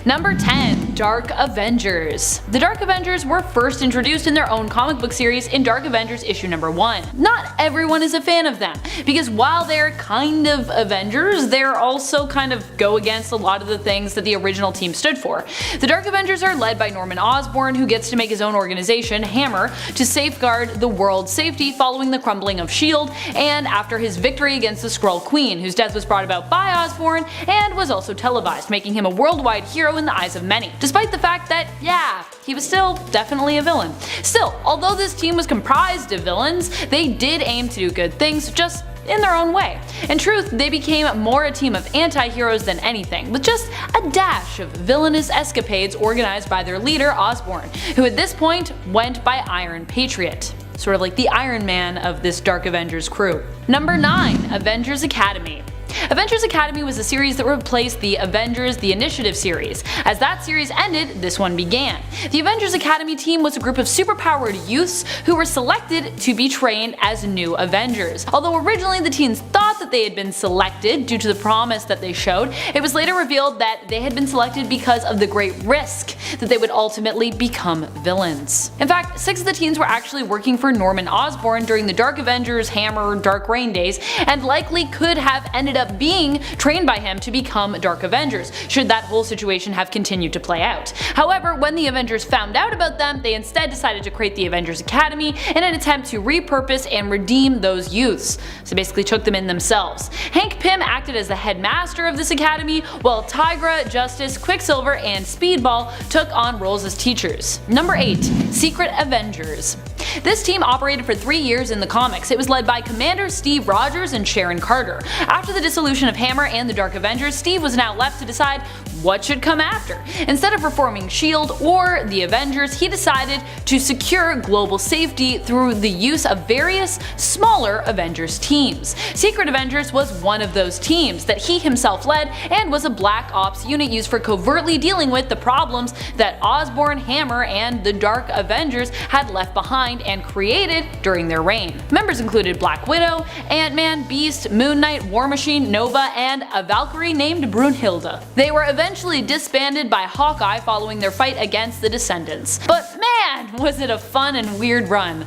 Number 10. Dark Avengers. The Dark Avengers were first introduced in their own comic book series in Dark Avengers issue number 1. Not everyone is a fan of them, because while they're kind of Avengers, they're also kind of go against a lot of the things that the original team stood for. The Dark Avengers are led by Norman Osborn, who gets to make his own organization, Hammer, to safeguard the world's safety following the crumbling of S.H.I.E.L.D. and after his victory against the Skrull Queen, whose death was brought about by Osborn and was also televised, making him a worldwide hero in the eyes of many, despite the fact that, yeah, he was still definitely a villain. Still, although this team was comprised of villains, they did aim to do good things, just in their own way. In truth, they became more a team of anti-heroes than anything, with just a dash of villainous escapades organized by their leader Osborn, who at this point went by Iron Patriot. Sort of like the Iron Man of this Dark Avengers crew. Number 9. Avengers Academy. Avengers Academy was a series that replaced the Avengers The Initiative series. As that series ended, this one began. The Avengers Academy team was a group of superpowered youths who were selected to be trained as new Avengers. Although originally the teens thought that they had been selected due to the promise that they showed, it was later revealed that they had been selected because of the great risk that they would ultimately become villains. In fact, 6 of the teens were actually working for Norman Osborn during the Dark Avengers Hammer Dark Reign days, and likely could have ended up being trained by him to become Dark Avengers, should that whole situation have continued to play out. However, when the Avengers found out about them, they instead decided to create the Avengers Academy in an attempt to repurpose and redeem those youths, so basically took them in themselves. Hank Pym acted as the headmaster of this academy, while Tigra, Justice, Quicksilver, and Speedball took on roles as teachers. Number 8. Secret Avengers. This team operated for 3 years in the comics. It was led by Commander Steve Rogers and Sharon Carter. After the dissolution of Hammer and the Dark Avengers, Steve was now left to decide what should come after. Instead of reforming S.H.I.E.L.D. or the Avengers, he decided to secure global safety through the use of various smaller Avengers teams. Secret Avengers was one of those teams that he himself led, and was a black ops unit used for covertly dealing with the problems that Osborn, Hammer, and the Dark Avengers had left behind and created during their reign. Members included Black Widow, Ant-Man, Beast, Moon Knight, War Machine, Nova, and a Valkyrie named Brunhilde. They were eventually disbanded by Hawkeye following their fight against the Descendants. But man, was it a fun and weird run.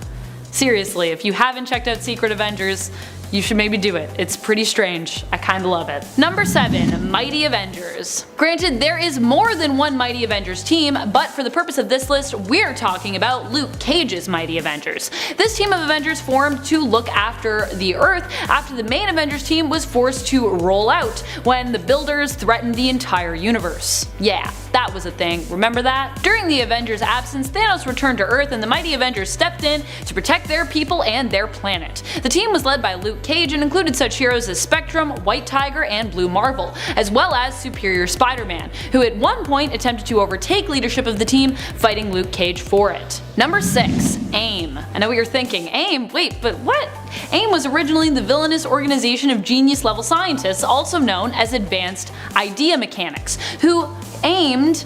Seriously, if you haven't checked out Secret Avengers, you should maybe do it. It's pretty strange. I kinda love it. Number 7. Mighty Avengers. Granted, there is more than one Mighty Avengers team, but for the purpose of this list, we're talking about Luke Cage's Mighty Avengers. This team of Avengers formed to look after the Earth after the main Avengers team was forced to roll out when the Builders threatened the entire universe. Yeah, that was a thing. Remember that? During the Avengers' absence, Thanos returned to Earth and the Mighty Avengers stepped in to protect their people and their planet. The team was led by Luke Cage and included such heroes as Spectrum, White Tiger, and Blue Marvel, as well as Superior Spider-Man, who at one point attempted to overtake leadership of the team, fighting Luke Cage for it. Number 6. AIM. I know what you're thinking. AIM? Wait, but what? AIM was originally the villainous organization of genius-level scientists, also known as Advanced Idea Mechanics, who aimed,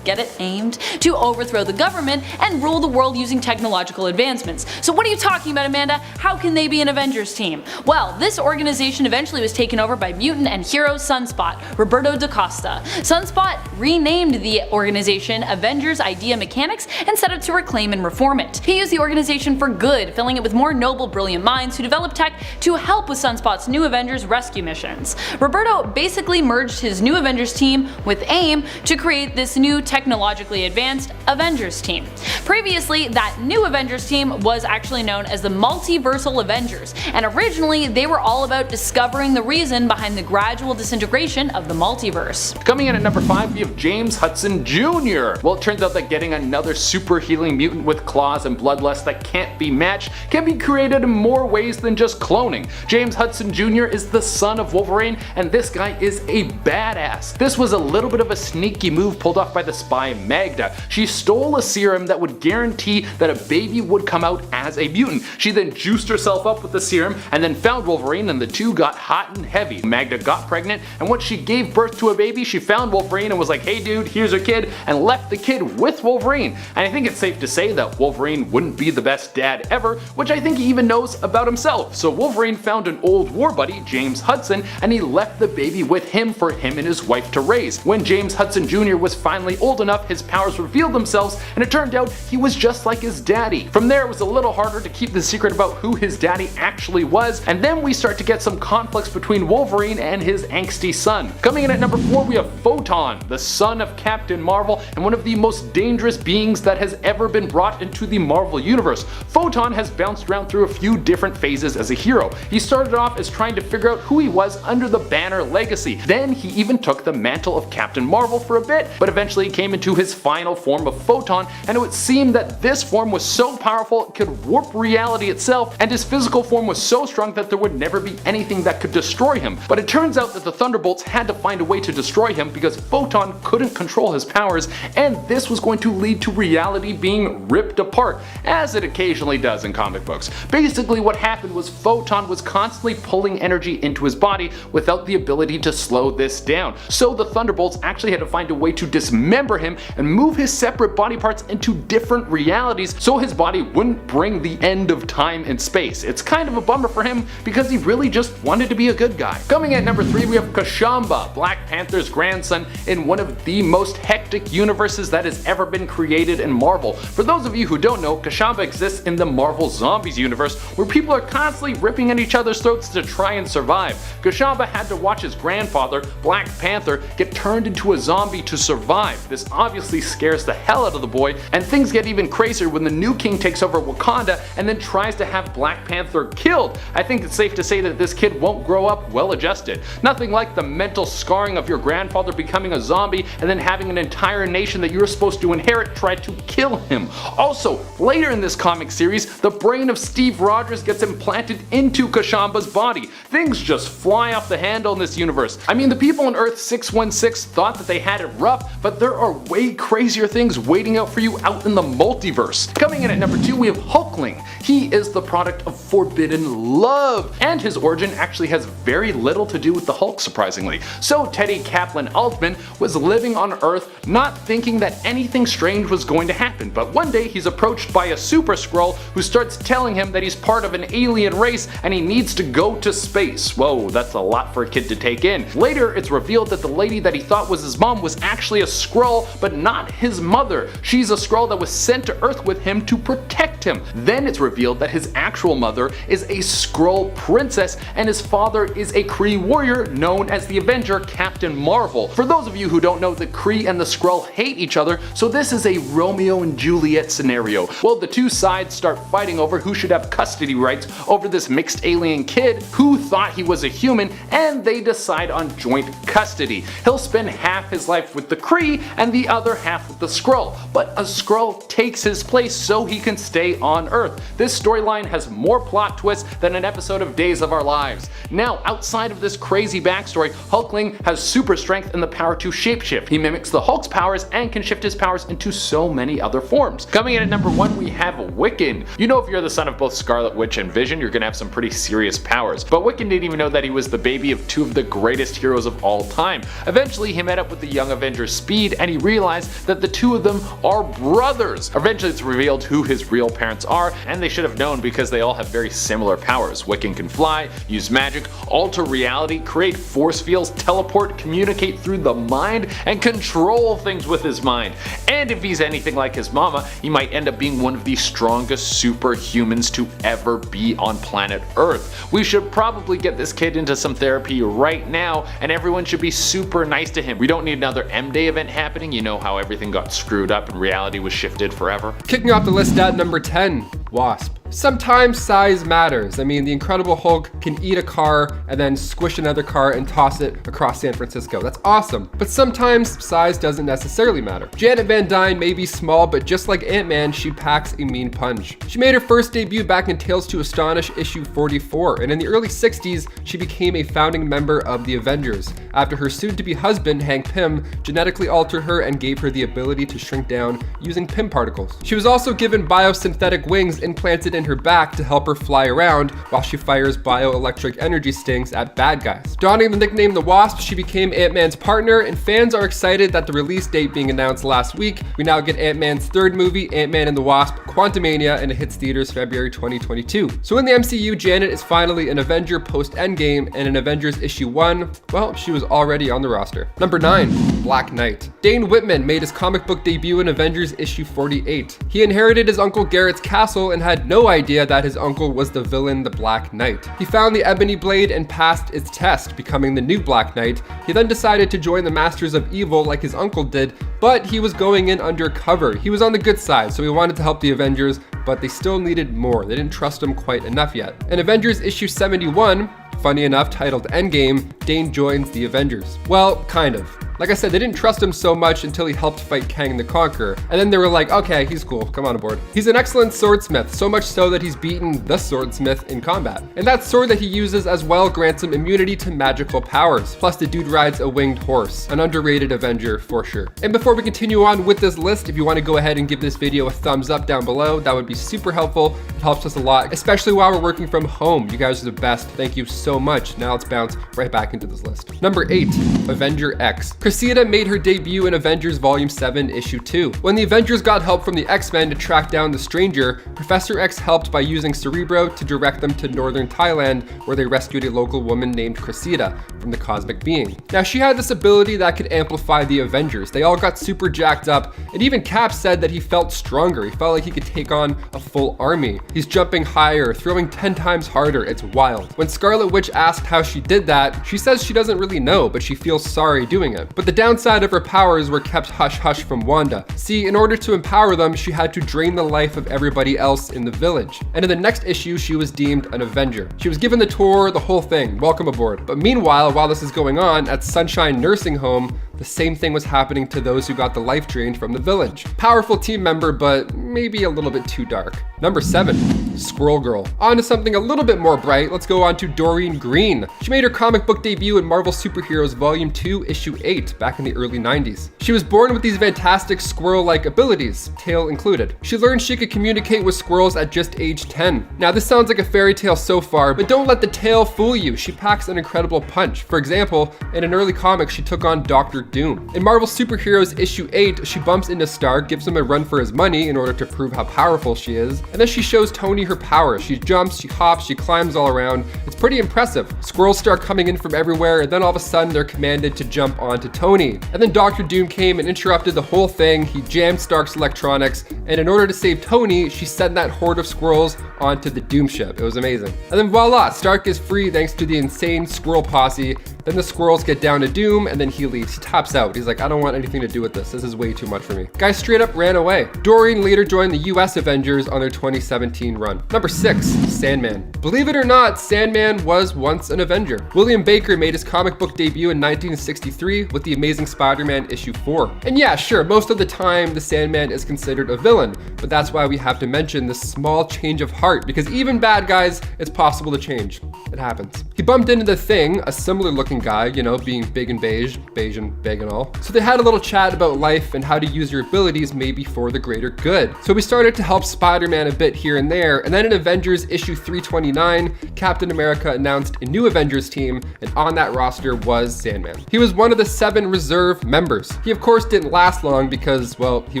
get it, aimed, to overthrow the government and rule the world using technological advancements. So what are you talking about, Amanda? How can they be an Avengers team? Well, this organization eventually was taken over by mutant and hero Sunspot, Roberto da Costa. Sunspot renamed the organization Avengers Idea Mechanics and set out to reclaim and reform it. He used the organization for good, filling it with more noble, brilliant minds who developed tech to help with Sunspot's new Avengers rescue missions. Roberto basically merged his new Avengers team with AIM to create this new technologically advanced Avengers team. Previously, that new Avengers team was actually known as the Multiversal Avengers, and originally they were all about discovering the reason behind the gradual disintegration of the multiverse. Coming in at number 5, we have James Hudson Jr. Well, it turns out that getting another super healing mutant with claws and bloodlust that can't be matched can be created in more ways than just cloning. James Hudson Jr. is the son of Wolverine, and this guy is a badass. This was a little bit of a sneaky move pulled off by the spy Magda. She stole a serum that would guarantee that a baby would come out as a mutant. She then juiced herself up with the serum and then found Wolverine, and the two got hot and heavy. Magda got pregnant, and once she gave birth to a baby, she found Wolverine and was like, hey dude, here's your kid, and left the kid with Wolverine. And I think it's safe to say that Wolverine wouldn't be the best dad ever, which I think he even knows about himself. So Wolverine found an old war buddy, James Hudson, and he left the baby with him for him and his wife to raise. When James Hudson Jr. was finally old enough, his powers revealed themselves, and it turned out he was just like his daddy. From there, it was a little harder to keep the secret about who his daddy actually was, and then we start to get some conflicts between Wolverine and his angsty son. Coming in at number 4, we have Photon, the son of Captain Marvel and one of the most dangerous beings that has ever been brought into the Marvel universe. Photon has bounced around through a few different phases as a hero. He started off as trying to figure out who he was under the Banner legacy. Then he even took the mantle of Captain Marvel for a bit, but eventually came into his final form of Photon, and it would seem that this form was so powerful it could warp reality itself, and his physical form was so strong that there would never be anything that could destroy him. But it turns out that the Thunderbolts had to find a way to destroy him because Photon couldn't control his powers, and this was going to lead to reality being ripped apart, as it occasionally does in comic books. Basically what happened was Photon was constantly pulling energy into his body without the ability to slow this down. So the Thunderbolts actually had to find a way to dismember him and move his separate body parts into different realities so his body wouldn't bring the end of time and space. It's kind of a bummer for him because he really just wanted to be a good guy. Coming at number 3, we have Kashamba, Black Panther's grandson in one of the most hectic universes that has ever been created in Marvel. For those of you who don't know, Kashamba exists in the Marvel Zombies universe where people are constantly ripping at each other's throats to try and survive. Kashamba had to watch his grandfather, Black Panther, get turned into a zombie to survive. This obviously scares the hell out of the boy, and things get even crazier when the new king takes over Wakanda and then tries to have Black Panther killed. I think it's safe to say that this kid won't grow up well adjusted. Nothing like the mental scarring of your grandfather becoming a zombie and then having an entire nation that you're supposed to inherit try to kill him. Also, later in this comic series, the brain of Steve Rogers gets implanted into Kashamba's body. Things just fly off the handle in this universe. I mean, the people on Earth 616 thought that they had it rough, but there are way crazier things waiting out for you out in the multiverse. Coming in at number 2, we have Hulkling. He is the product of forbidden love, and his origin actually has very little to do with the Hulk, surprisingly. So Teddy Kaplan Altman was living on Earth not thinking that anything strange was going to happen, but one day he's approached by a Super Skrull who starts telling him that he's part of an alien race and he needs to go to space. Whoa, that's a lot for a kid to take in. Later, it's revealed that the lady that he thought was his mom was actually a Skrull, but not his mother. She's a Skrull that was sent to Earth with him to protect him. Then it's revealed that his actual mother is a Skrull princess and his father is a Kree warrior known as the Avenger Captain Marvel. For those of you who don't know, the Kree and the Skrull hate each other, so this is a Romeo and Juliet scenario. Well, the two sides start fighting over who should have custody rights over this mixed alien kid who thought he was a human, and they decide on joint custody. He'll spend half his life with the Kree and the other half with the Skrull, but a Skrull takes his place so he can stay on Earth. This storyline has more plot twists than an episode of Days of Our Lives. Now, outside of this crazy backstory, Hulkling has super strength and the power to shapeshift. He mimics the Hulk's powers and can shift his powers into so many other forms. Coming in at number 1, we have Wiccan. You know, if you're the son of both Scarlet Witch and Vision, you're gonna have some pretty serious powers. But Wiccan didn't even know that he was the baby of two of the greatest heroes of all time. Eventually, he met up with the young Avenger Speed and he realized that the two of them are brothers. Eventually, it's revealed who his real parents are, and they should have known because they all have very similar powers. Wiccan can fly, use magic, alter reality, create force fields, teleport, communicate through the mind, and control things with his mind. And if he's anything like his mama, he might end up being one of the strongest superhumans to ever be on planet Earth. We should probably get this kid into some therapy right now, and everyone should be super nice to him. We don't need another M-Day event happening. You know how everything got screwed up and reality was shifted forever. Kicking off the list at number 10, Wasp. Sometimes size matters. I mean, the Incredible Hulk can eat a car and then squish another car and toss it across San Francisco. That's awesome. But sometimes size doesn't necessarily matter. Janet Van Dyne may be small, but just like Ant-Man, she packs a mean punch. She made her first debut back in Tales to Astonish issue 44, and in the early 60s, she became a founding member of the Avengers, after her soon-to-be husband, Hank Pym, genetically altered her and gave her the ability to shrink down using Pym particles. She was also given biosynthetic wings implanted in her back to help her fly around while she fires bioelectric energy stings at bad guys. Donning the nickname the Wasp, she became Ant-Man's partner, and fans are excited that the release date being announced last week, we now get Ant-Man's third movie, Ant-Man and the Wasp: Quantumania, and it hits theaters February 2022. So in the MCU, Janet is finally an Avenger post-Endgame, and in Avengers issue 1, well, she was already on the roster. Number 9, Black Knight. Dane Whitman made his comic book debut in Avengers issue 48. He inherited his uncle Garrett's castle and had no idea that his uncle was the villain, the Black Knight. He found the Ebony Blade and passed its test, becoming the new Black Knight. He then decided to join the Masters of Evil like his uncle did, but he was going in undercover. He was on the good side, so he wanted to help the Avengers, but they still needed more. They didn't trust him quite enough yet. In Avengers issue 71, funny enough, titled Endgame, Dane joins the Avengers. Well, kind of. Like I said, they didn't trust him so much until he helped fight Kang the Conqueror, and then they were like, okay, he's cool, come on aboard. He's an excellent swordsmith, so much so that he's beaten the swordsmith in combat. And that sword that he uses as well grants him immunity to magical powers. Plus the dude rides a winged horse, an underrated Avenger for sure. And before we continue on with this list, if you want to go ahead and give this video a thumbs up down below, that would be super helpful. It helps us a lot, especially while we're working from home. You guys are the best. Thank you so much. Now let's bounce right back into this list. Number 8, Avenger X. Cressida made her debut in Avengers Volume 7, Issue 2. When the Avengers got help from the X-Men to track down the Stranger, Professor X helped by using Cerebro to direct them to northern Thailand, where they rescued a local woman named Cressida from the cosmic being. Now, she had this ability that could amplify the Avengers. They all got super jacked up, and even Cap said that he felt stronger. He felt like he could take on a full army. He's jumping higher, throwing 10 times harder. It's wild. When Scarlet Witch asked how she did that, she says she doesn't really know, but she feels sorry doing it. But the downside of her powers were kept hush-hush from Wanda. See, in order to empower them, she had to drain the life of everybody else in the village. And in the next issue, she was deemed an Avenger. She was given the tour, the whole thing. Welcome aboard. But meanwhile, while this is going on, at Sunshine Nursing Home, the same thing was happening to those who got the life drained from the village. Powerful team member, but maybe a little bit too dark. Number 7, Squirrel Girl. On to something a little bit more bright, let's go on to Doreen Green. She made her comic book debut in Marvel Superheroes Volume 2, Issue 8, back in the early 90s. She was born with these fantastic squirrel-like abilities, tail included. She learned she could communicate with squirrels at just age 10. Now, this sounds like a fairy tale so far, but don't let the tail fool you. She packs an incredible punch. For example, in an early comic, she took on Dr. Doom. In Marvel Superheroes Issue 8, she bumps into Stark, gives him a run for his money in order to prove how powerful she is, and then she shows Tony her powers. She jumps, she hops, she climbs all around. It's pretty impressive. Squirrels start coming in from everywhere, and then all of a sudden they're commanded to jump onto Tony. And then Dr. Doom came and interrupted the whole thing. He jammed Stark's electronics, and in order to save Tony, she sent that horde of squirrels onto the Doom ship. It was amazing. And then voila, Stark is free thanks to the insane squirrel posse. Then the squirrels get down to Doom, and then he leaves. He taps out. He's like, I don't want anything to do with this. This is way too much for me. Guy straight up ran away. Doreen later joined the US Avengers on their 2017 run. Number 6, Sandman. Believe it or not, Sandman was once an Avenger. William Baker made his comic book debut in 1963 with The Amazing Spider-Man issue 4. And yeah, sure, most of the time the Sandman is considered a villain, but that's why we have to mention this small change of heart, because even bad guys, it's possible to change. It happens. He bumped into the Thing, a similar looking guy, you know, being big and beige and big and all. So they had a little chat about life and how to use your abilities maybe for the greater good. So we started to help Spider-Man a bit here and there, and then in Avengers issue 329, Captain America announced a new Avengers team, and on that roster was Sandman. He was one of the 7 reserve members. He of course didn't last long because, well, he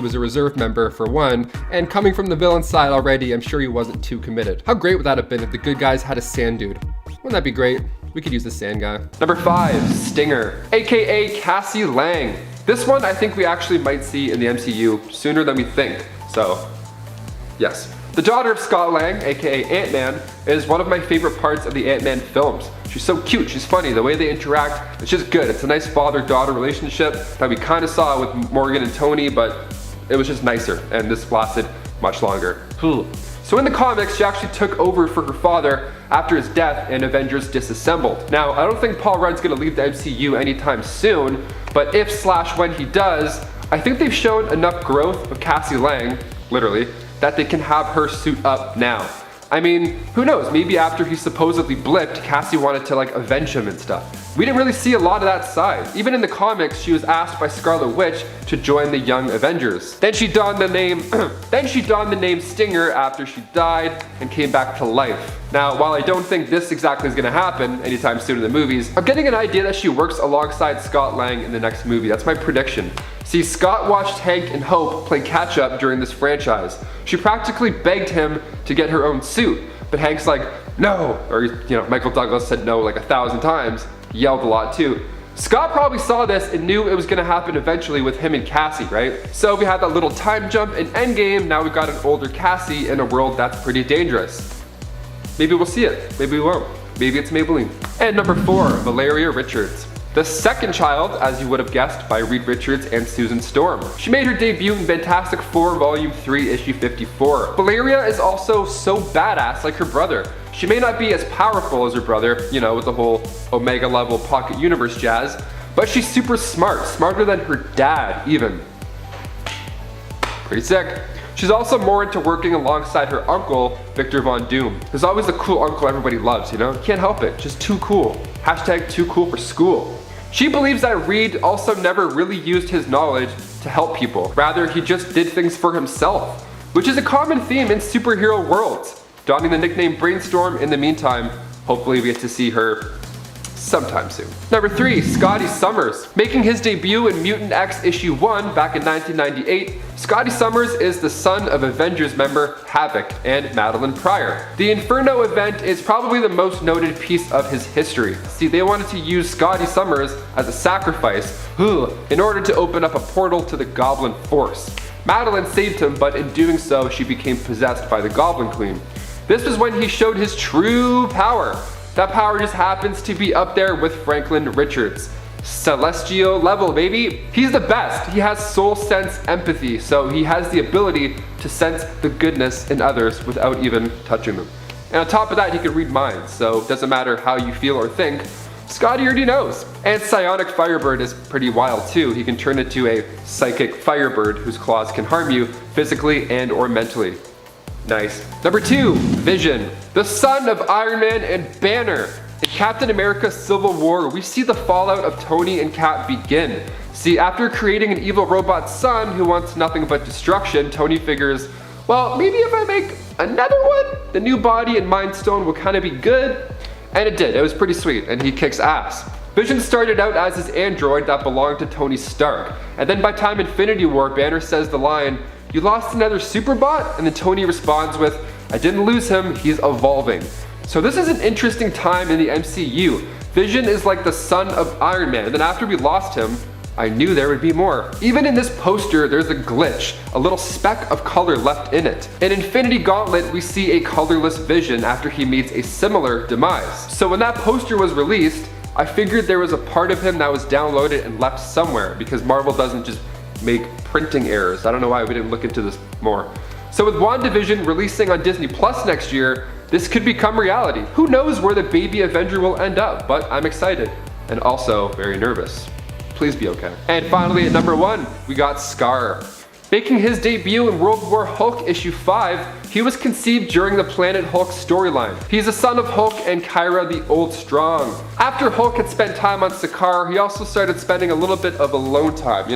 was a reserve member for one, and coming from the villain side already, I'm sure he wasn't too committed. How great would that have been if the good guys had a sand dude? Wouldn't that be great? We could use the sand guy. Number 5, Stinger, aka Cassie Lang. This one I think we actually might see in the MCU sooner than we think, so yes. The daughter of Scott Lang, aka Ant-Man, is one of my favorite parts of the Ant-Man films. She's so cute, she's funny, the way they interact, it's just good. It's a nice father-daughter relationship that we kind of saw with Morgan and Tony, but it was just nicer, and this lasted much longer. So in the comics, she actually took over for her father after his death and Avengers disassembled. Now, I don't think Paul Rudd's gonna leave the MCU anytime soon, but if/when he does, I think they've shown enough growth of Cassie Lang, literally, that they can have her suit up now. I mean, who knows, maybe after he supposedly blipped, Cassie wanted to like avenge him and stuff. We didn't really see a lot of that side. Even in the comics, she was asked by Scarlet Witch to join the Young Avengers. Then she donned the name Stinger after she died and came back to life. Now, while I don't think this exactly is gonna happen anytime soon in the movies, I'm getting an idea that she works alongside Scott Lang in the next movie. That's my prediction. See, Scott watched Hank and Hope play catch up during this franchise. She practically begged him to get her own suit, but Hank's like, no, or Michael Douglas said no like 1,000 times, yelled a lot too. Scott probably saw this and knew it was gonna happen eventually with him and Cassie, right? So we had that little time jump in Endgame, now we've got an older Cassie in a world that's pretty dangerous. Maybe we'll see it, maybe we won't. Maybe it's Maybelline. And number 4, Valeria Richards. The second child, as you would have guessed, by Reed Richards and Susan Storm. She made her debut in Fantastic Four Volume 3, Issue 54. Valeria is also so badass like her brother. She may not be as powerful as her brother, with the whole Omega level pocket universe jazz, but she's super smart, smarter than her dad even. Pretty sick. She's also more into working alongside her uncle, Victor Von Doom. There's always a cool uncle everybody loves, Can't help it, just too cool. Hashtag too cool for school. She believes that Reed also never really used his knowledge to help people. Rather, he just did things for himself, which is a common theme in superhero worlds. Donning the nickname Brainstorm in the meantime, hopefully we get to see her sometime soon. Number 3, Scotty Summers. Making his debut in Mutant X issue 1 back in 1998, Scotty Summers is the son of Avengers member Havoc and Madeline Pryor. The Inferno event is probably the most noted piece of his history. See, they wanted to use Scotty Summers as a sacrifice in order to open up a portal to the Goblin Force. Madeline saved him, but in doing so, she became possessed by the Goblin Queen. This was when he showed his true power. That power just happens to be up there with Franklin Richards. Celestial level, baby. He's the best. He has soul sense empathy, so he has the ability to sense the goodness in others without even touching them. And on top of that, he can read minds, so it doesn't matter how you feel or think, Scotty already knows. And Psionic Firebird is pretty wild too. He can turn into a psychic firebird whose claws can harm you physically and or mentally. Nice. Number 2, Vision, the son of Iron Man and Banner. In Captain America Civil War, we see the fallout of Tony and Cap begin. See, after creating an evil robot son who wants nothing but destruction, Tony figures, well, maybe if I make another one, the new body and Mind Stone will kind of be good. And it did, it was pretty sweet, and he kicks ass. Vision started out as his android that belonged to Tony Stark, and then by time Infinity War, Banner says the line, "You lost another Superbot?" And then Tony responds with, "I didn't lose him, he's evolving." So this is an interesting time in the MCU. Vision is like the son of Iron Man, and then after we lost him, I knew there would be more. Even in this poster, there's a glitch, a little speck of color left in it. In Infinity Gauntlet, we see a colorless Vision after he meets a similar demise. So when that poster was released, I figured there was a part of him that was downloaded and left somewhere, because Marvel doesn't just make printing errors. I don't know why we didn't look into this more. So with WandaVision releasing on Disney Plus next year, this could become reality. Who knows where the baby Avenger will end up, but I'm excited and also very nervous. Please be okay. And finally at number 1, we got Scar. Making his debut in World War Hulk issue 5, he was conceived during the Planet Hulk storyline. He's a son of Hulk and Kyra the Old Strong. After Hulk had spent time on Sakaar, he also started spending a little bit of alone time,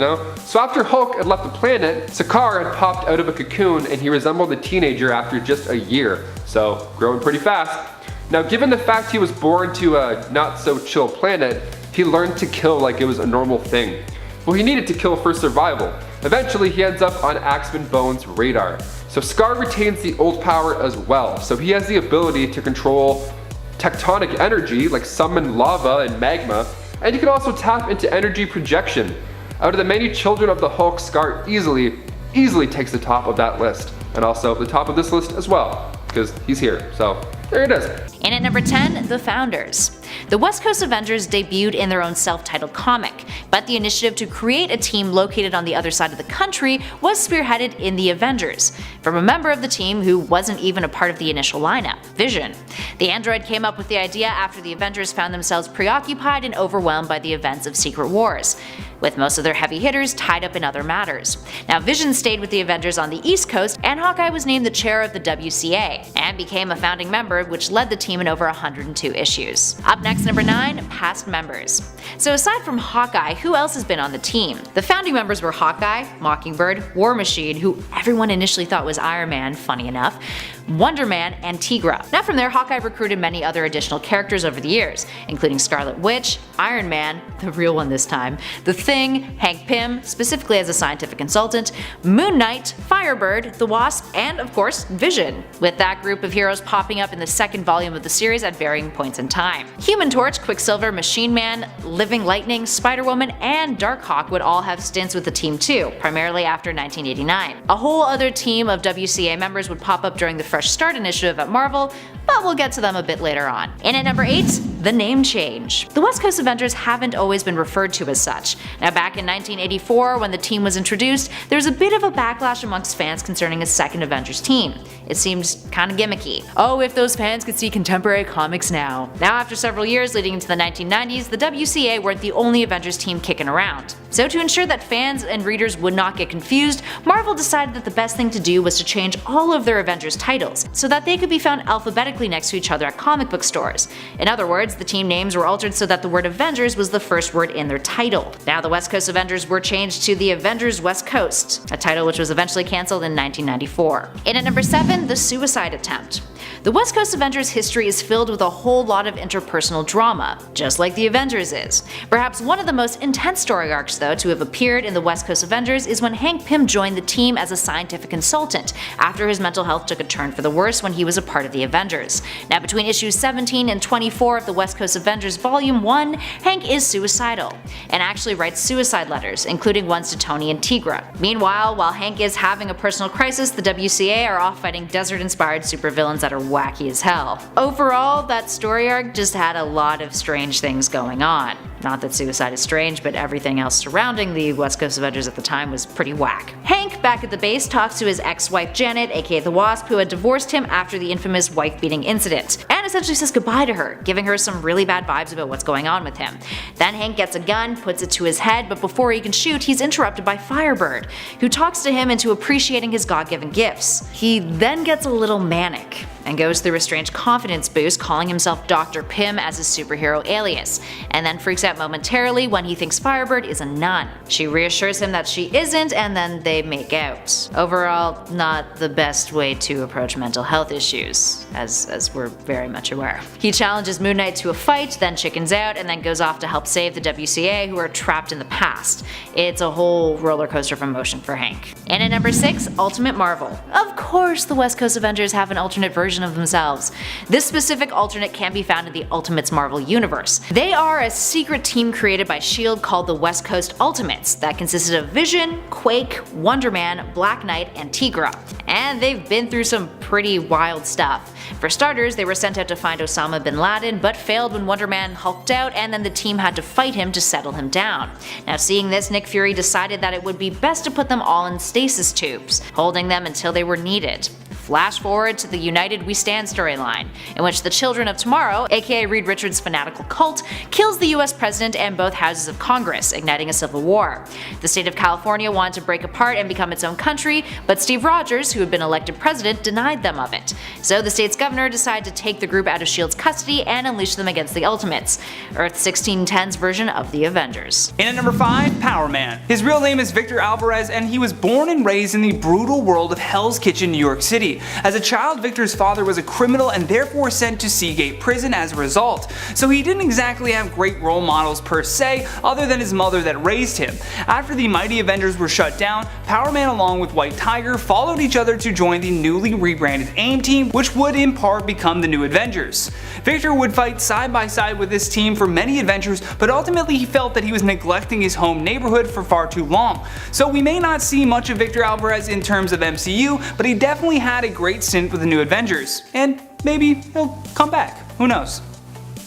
So after Hulk had left the planet, Sakaar had popped out of a cocoon and he resembled a teenager after just a year. So, growing pretty fast. Now, given the fact he was born to a not so chill planet, he learned to kill like it was a normal thing. Well, he needed to kill for survival. Eventually, he ends up on Axman Bone's radar. So Scar retains the old power as well. So he has the ability to control tectonic energy, like summon lava and magma, and he can also tap into energy projection. Out of the many children of the Hulk, Scar easily takes the top of that list. And also the top of this list as well, because he's here. So there it is. And at number 10, The Founders. The West Coast Avengers debuted in their own self-titled comic, but the initiative to create a team located on the other side of the country was spearheaded in the Avengers, from a member of the team who wasn't even a part of the initial lineup, Vision. The android came up with the idea after the Avengers found themselves preoccupied and overwhelmed by the events of Secret Wars, with most of their heavy hitters tied up in other matters. Now, Vision stayed with the Avengers on the East Coast, and Hawkeye was named the chair of the WCA, and became a founding member, which led the team in over 102 issues. Up next, number 9, past members. So aside from Hawkeye, who else has been on the team? The founding members were Hawkeye, Mockingbird, War Machine, who everyone initially thought was Iron Man, funny enough, Wonder Man, and Tigra. Now from there, Hawkeye recruited many other additional characters over the years, including Scarlet Witch, Iron Man, the real one this time, The Thing, Hank Pym, specifically as a scientific consultant, Moon Knight, Firebird, the Wasp, and of course, Vision, with that group of heroes popping up in the second volume of the series at varying points in time. Human Torch, Quicksilver, Machine Man, Living Lightning, Spider-Woman, and Darkhawk would all have stints with the team too, primarily after 1989. A whole other team of WCA members would pop up during the Fresh Start initiative at Marvel, but we'll get to them a bit later on. And at number 8, the name change. The West Coast Avengers haven't always been referred to as such. Now back in 1984, when the team was introduced, there was a bit of a backlash amongst fans concerning a second Avengers team. It seemed kinda gimmicky. Oh, if those fans could see contemporary comics now. Now after several years leading into the 1990s, the WCA weren't the only Avengers team kicking around. So to ensure that fans and readers would not get confused, Marvel decided that the best thing to do was to change all of their Avengers titles, so that they could be found alphabetically next to each other at comic book stores. In other words, the team names were altered so that the word Avengers was the first word in their title. Now the West Coast Avengers were changed to the Avengers West Coast, a title which was eventually cancelled in 1994. And at number 7, the suicide attempt. The West Coast Avengers history is filled with a whole lot of interpersonal drama, just like the Avengers is. Perhaps one of the most intense story arcs though to have appeared in the West Coast Avengers is when Hank Pym joined the team as a scientific consultant, after his mental health took a turn for the worse when he was a part of the Avengers. Now between issues 17 and 24 of the West Coast Avengers Volume 1, Hank is suicidal, and actually writes suicide letters, including ones to Tony and Tigra. Meanwhile, while Hank is having a personal crisis, the WCA are off fighting desert-inspired supervillains that are wacky as hell. Overall, that story arc just had a lot of strange things going on. Not that suicide is strange, but everything else surrounding the West Coast Avengers at the time was pretty whack. Hank, back at the base, talks to his ex-wife Janet, aka the Wasp, who had divorced him after the infamous wife-beating incident, and essentially says goodbye to her, giving her some really bad vibes about what's going on with him. Then Hank gets a gun, puts it to his head, but before he can shoot, he's interrupted by Firebird, who talks to him into appreciating his God-given gifts. He then gets a little manic, and goes through a strange confidence boost, calling himself Dr. Pym as his superhero alias, and then freaks out momentarily when he thinks Firebird is a nun. She reassures him that she isn't, and then they make out. Overall, not the best way to approach mental health issues, as we're very much aware. He challenges Moon Knight to a fight, then chickens out, and then goes off to help save the WCA, who are trapped in the past. It's a whole roller coaster of emotion for Hank. And at number 6, Ultimate Marvel. Of course the West Coast Avengers have an alternate version of themselves. This specific alternate can be found in the Ultimates Marvel universe. They are a secret team created by S.H.I.E.L.D. called the West Coast Ultimates that consisted of Vision, Quake, Wonder Man, Black Knight, and Tigra. And they've been through some pretty wild stuff. For starters, they were sent out to find Osama bin Laden, but failed when Wonder Man hulked out, and then the team had to fight him to settle him down. Now seeing this, Nick Fury decided that it would be best to put them all in stasis tubes, holding them until they were needed. Flash forward to the United We Stand storyline, in which the Children of Tomorrow, aka Reed Richards' fanatical cult, kills the US president and both houses of Congress, igniting a civil war. The state of California wanted to break apart and become its own country, but Steve Rogers, who had been elected president, denied them of it. So the state's governor decided to take the group out of S.H.I.E.L.D.'s custody and unleash them against the Ultimates, Earth 1610's version of the Avengers. And at number 5, Power Man. His real name is Victor Alvarez, and he was born and raised in the brutal world of Hell's Kitchen, New York City. As a child, Victor's father was a criminal and therefore sent to Seagate Prison as a result, so he didn't exactly have great role models per se, other than his mother that raised him. After the Mighty Avengers were shut down, Power Man along with White Tiger followed each other to join the newly rebranded AIM team, which would in part become the New Avengers. Victor would fight side by side with this team for many adventures, but ultimately he felt that he was neglecting his home neighborhood for far too long. So we may not see much of Victor Alvarez in terms of MCU, but he definitely had a great stint with the New Avengers, and maybe he'll come back, who knows.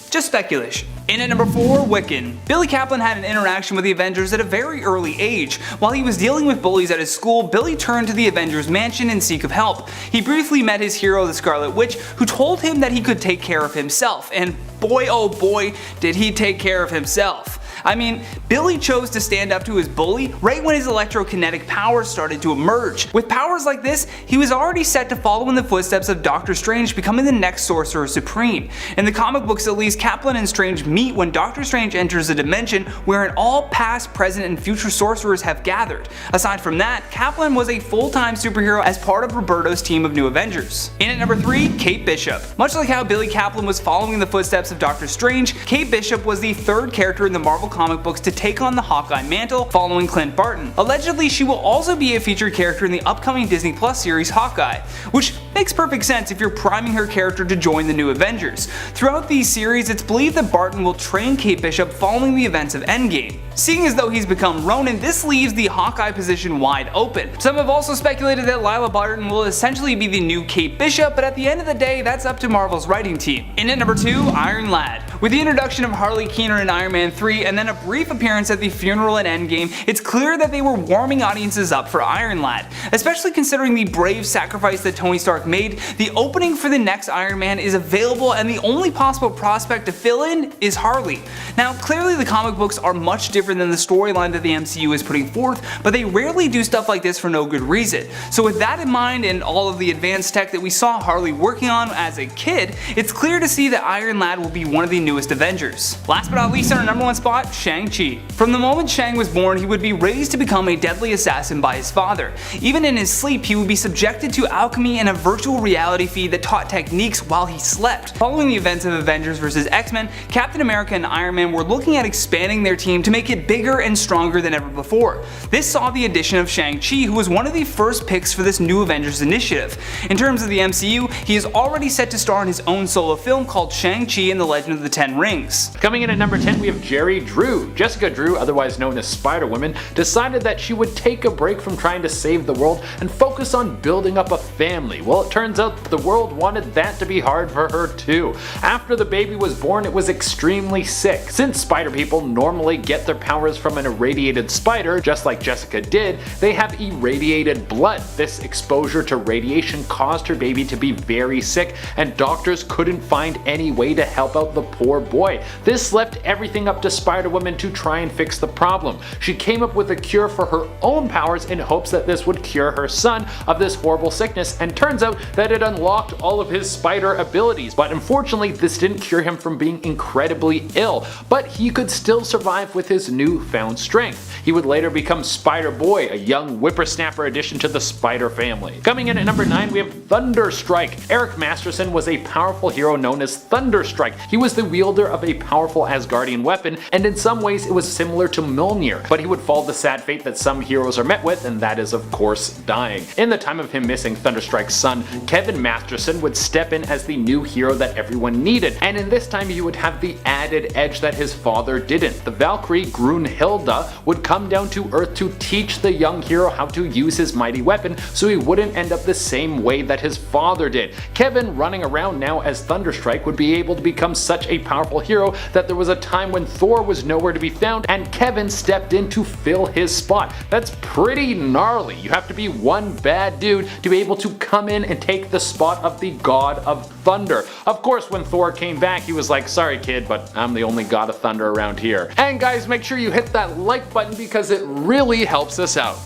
just speculation. In at number 4, Wiccan. Billy Kaplan had an interaction with the Avengers at a very early age. While he was dealing with bullies at his school, Billy turned to the Avengers mansion in seek of help. He briefly met his hero, the Scarlet Witch, who told him that he could take care of himself, and boy oh boy did he take care of himself. I mean, Billy chose to stand up to his bully right when his electrokinetic powers started to emerge. With powers like this, he was already set to follow in the footsteps of Doctor Strange, becoming the next Sorcerer Supreme. In the comic books at least, Kaplan and Strange meet when Doctor Strange enters a dimension wherein all past, present, and future sorcerers have gathered. Aside from that, Kaplan was a full-time superhero as part of Roberto's team of New Avengers. In at number 3, Kate Bishop. Much like how Billy Kaplan was following in the footsteps of Doctor Strange, Kate Bishop was the third character in the Marvel comic books to take on the Hawkeye mantle following Clint Barton. Allegedly, she will also be a featured character in the upcoming Disney Plus series Hawkeye, which makes perfect sense if you're priming her character to join the New Avengers. Throughout these series, it's believed that Barton will train Kate Bishop following the events of Endgame. Seeing as though he's become Ronin, this leaves the Hawkeye position wide open. Some have also speculated that Lila Barton will essentially be the new Kate Bishop, but at the end of the day, that's up to Marvel's writing team. In at number 2, Iron Lad. With the introduction of Harley Keener in Iron Man 3 and then a brief appearance at the funeral in Endgame, it's clear that they were warming audiences up for Iron Lad. Especially considering the brave sacrifice that Tony Stark made, the opening for the next Iron Man is available and the only possible prospect to fill in is Harley. Now clearly the comic books are much different than the storyline that the MCU is putting forth, but they rarely do stuff like this for no good reason. So with that in mind and all of the advanced tech that we saw Harley working on as a kid, it's clear to see that Iron Lad will be one of the newest Avengers. Last but not least, on our number 1 spot, Shang-Chi. From the moment Shang was born, he would be raised to become a deadly assassin by his father. Even in his sleep, he would be subjected to alchemy and a virtual reality feed that taught techniques while he slept. Following the events of Avengers vs. X-Men, Captain America and Iron Man were looking at expanding their team to make it bigger and stronger than ever before. This saw the addition of Shang-Chi, who was one of the first picks for this new Avengers initiative. In terms of the MCU, he is already set to star in his own solo film called Shang-Chi and the Legend of the Ten Rings. Coming in at number 10, we have Jerry Drew. Jessica Drew, otherwise known as Spider-Woman, decided that she would take a break from trying to save the world and focus on building up a family. Well, it turns out the world wanted that to be hard for her too. After the baby was born, it was extremely sick. Since spider people normally get their powers from an irradiated spider, just like Jessica did, they have irradiated blood. This exposure to radiation caused her baby to be very sick, and doctors couldn't find any way to help out the poor boy. This left everything up to Spider-Woman to try and fix the problem. She came up with a cure for her own powers in hopes that this would cure her son of this horrible sickness, and turns out that it unlocked all of his spider abilities. But unfortunately, this didn't cure him from being incredibly ill, but he could still survive with his newfound strength. He would later become Spider-Boy, a young whippersnapper addition to the Spider family. Coming in at number 9, we have Thunderstrike. Eric Masterson was a powerful hero known as Thunderstrike. He was the wielder of a powerful Asgardian weapon, and in some ways it was similar to Mjolnir, but he would fall the sad fate that some heroes are met with, and that is of course dying. In the time of him missing, Thunderstrike's son, Kevin Masterson, would step in as the new hero that everyone needed, and in this time he would have the added edge that his father didn't. The Valkyrie Grunhilda would come down to Earth to teach the young hero how to use his mighty weapon so he wouldn't end up the same way that his father did. Kevin, running around now as Thunderstrike, would be able to become such a powerful hero that there was a time when Thor was nowhere to be found and Kevin stepped in to fill his spot. That's pretty gnarly. You have to be one bad dude to be able to come in and take the spot of the God of Thunder. Of course, when Thor came back, he was like, sorry kid, but I'm the only God of Thunder around here. And guys, make sure you hit that like button because it really helps us out.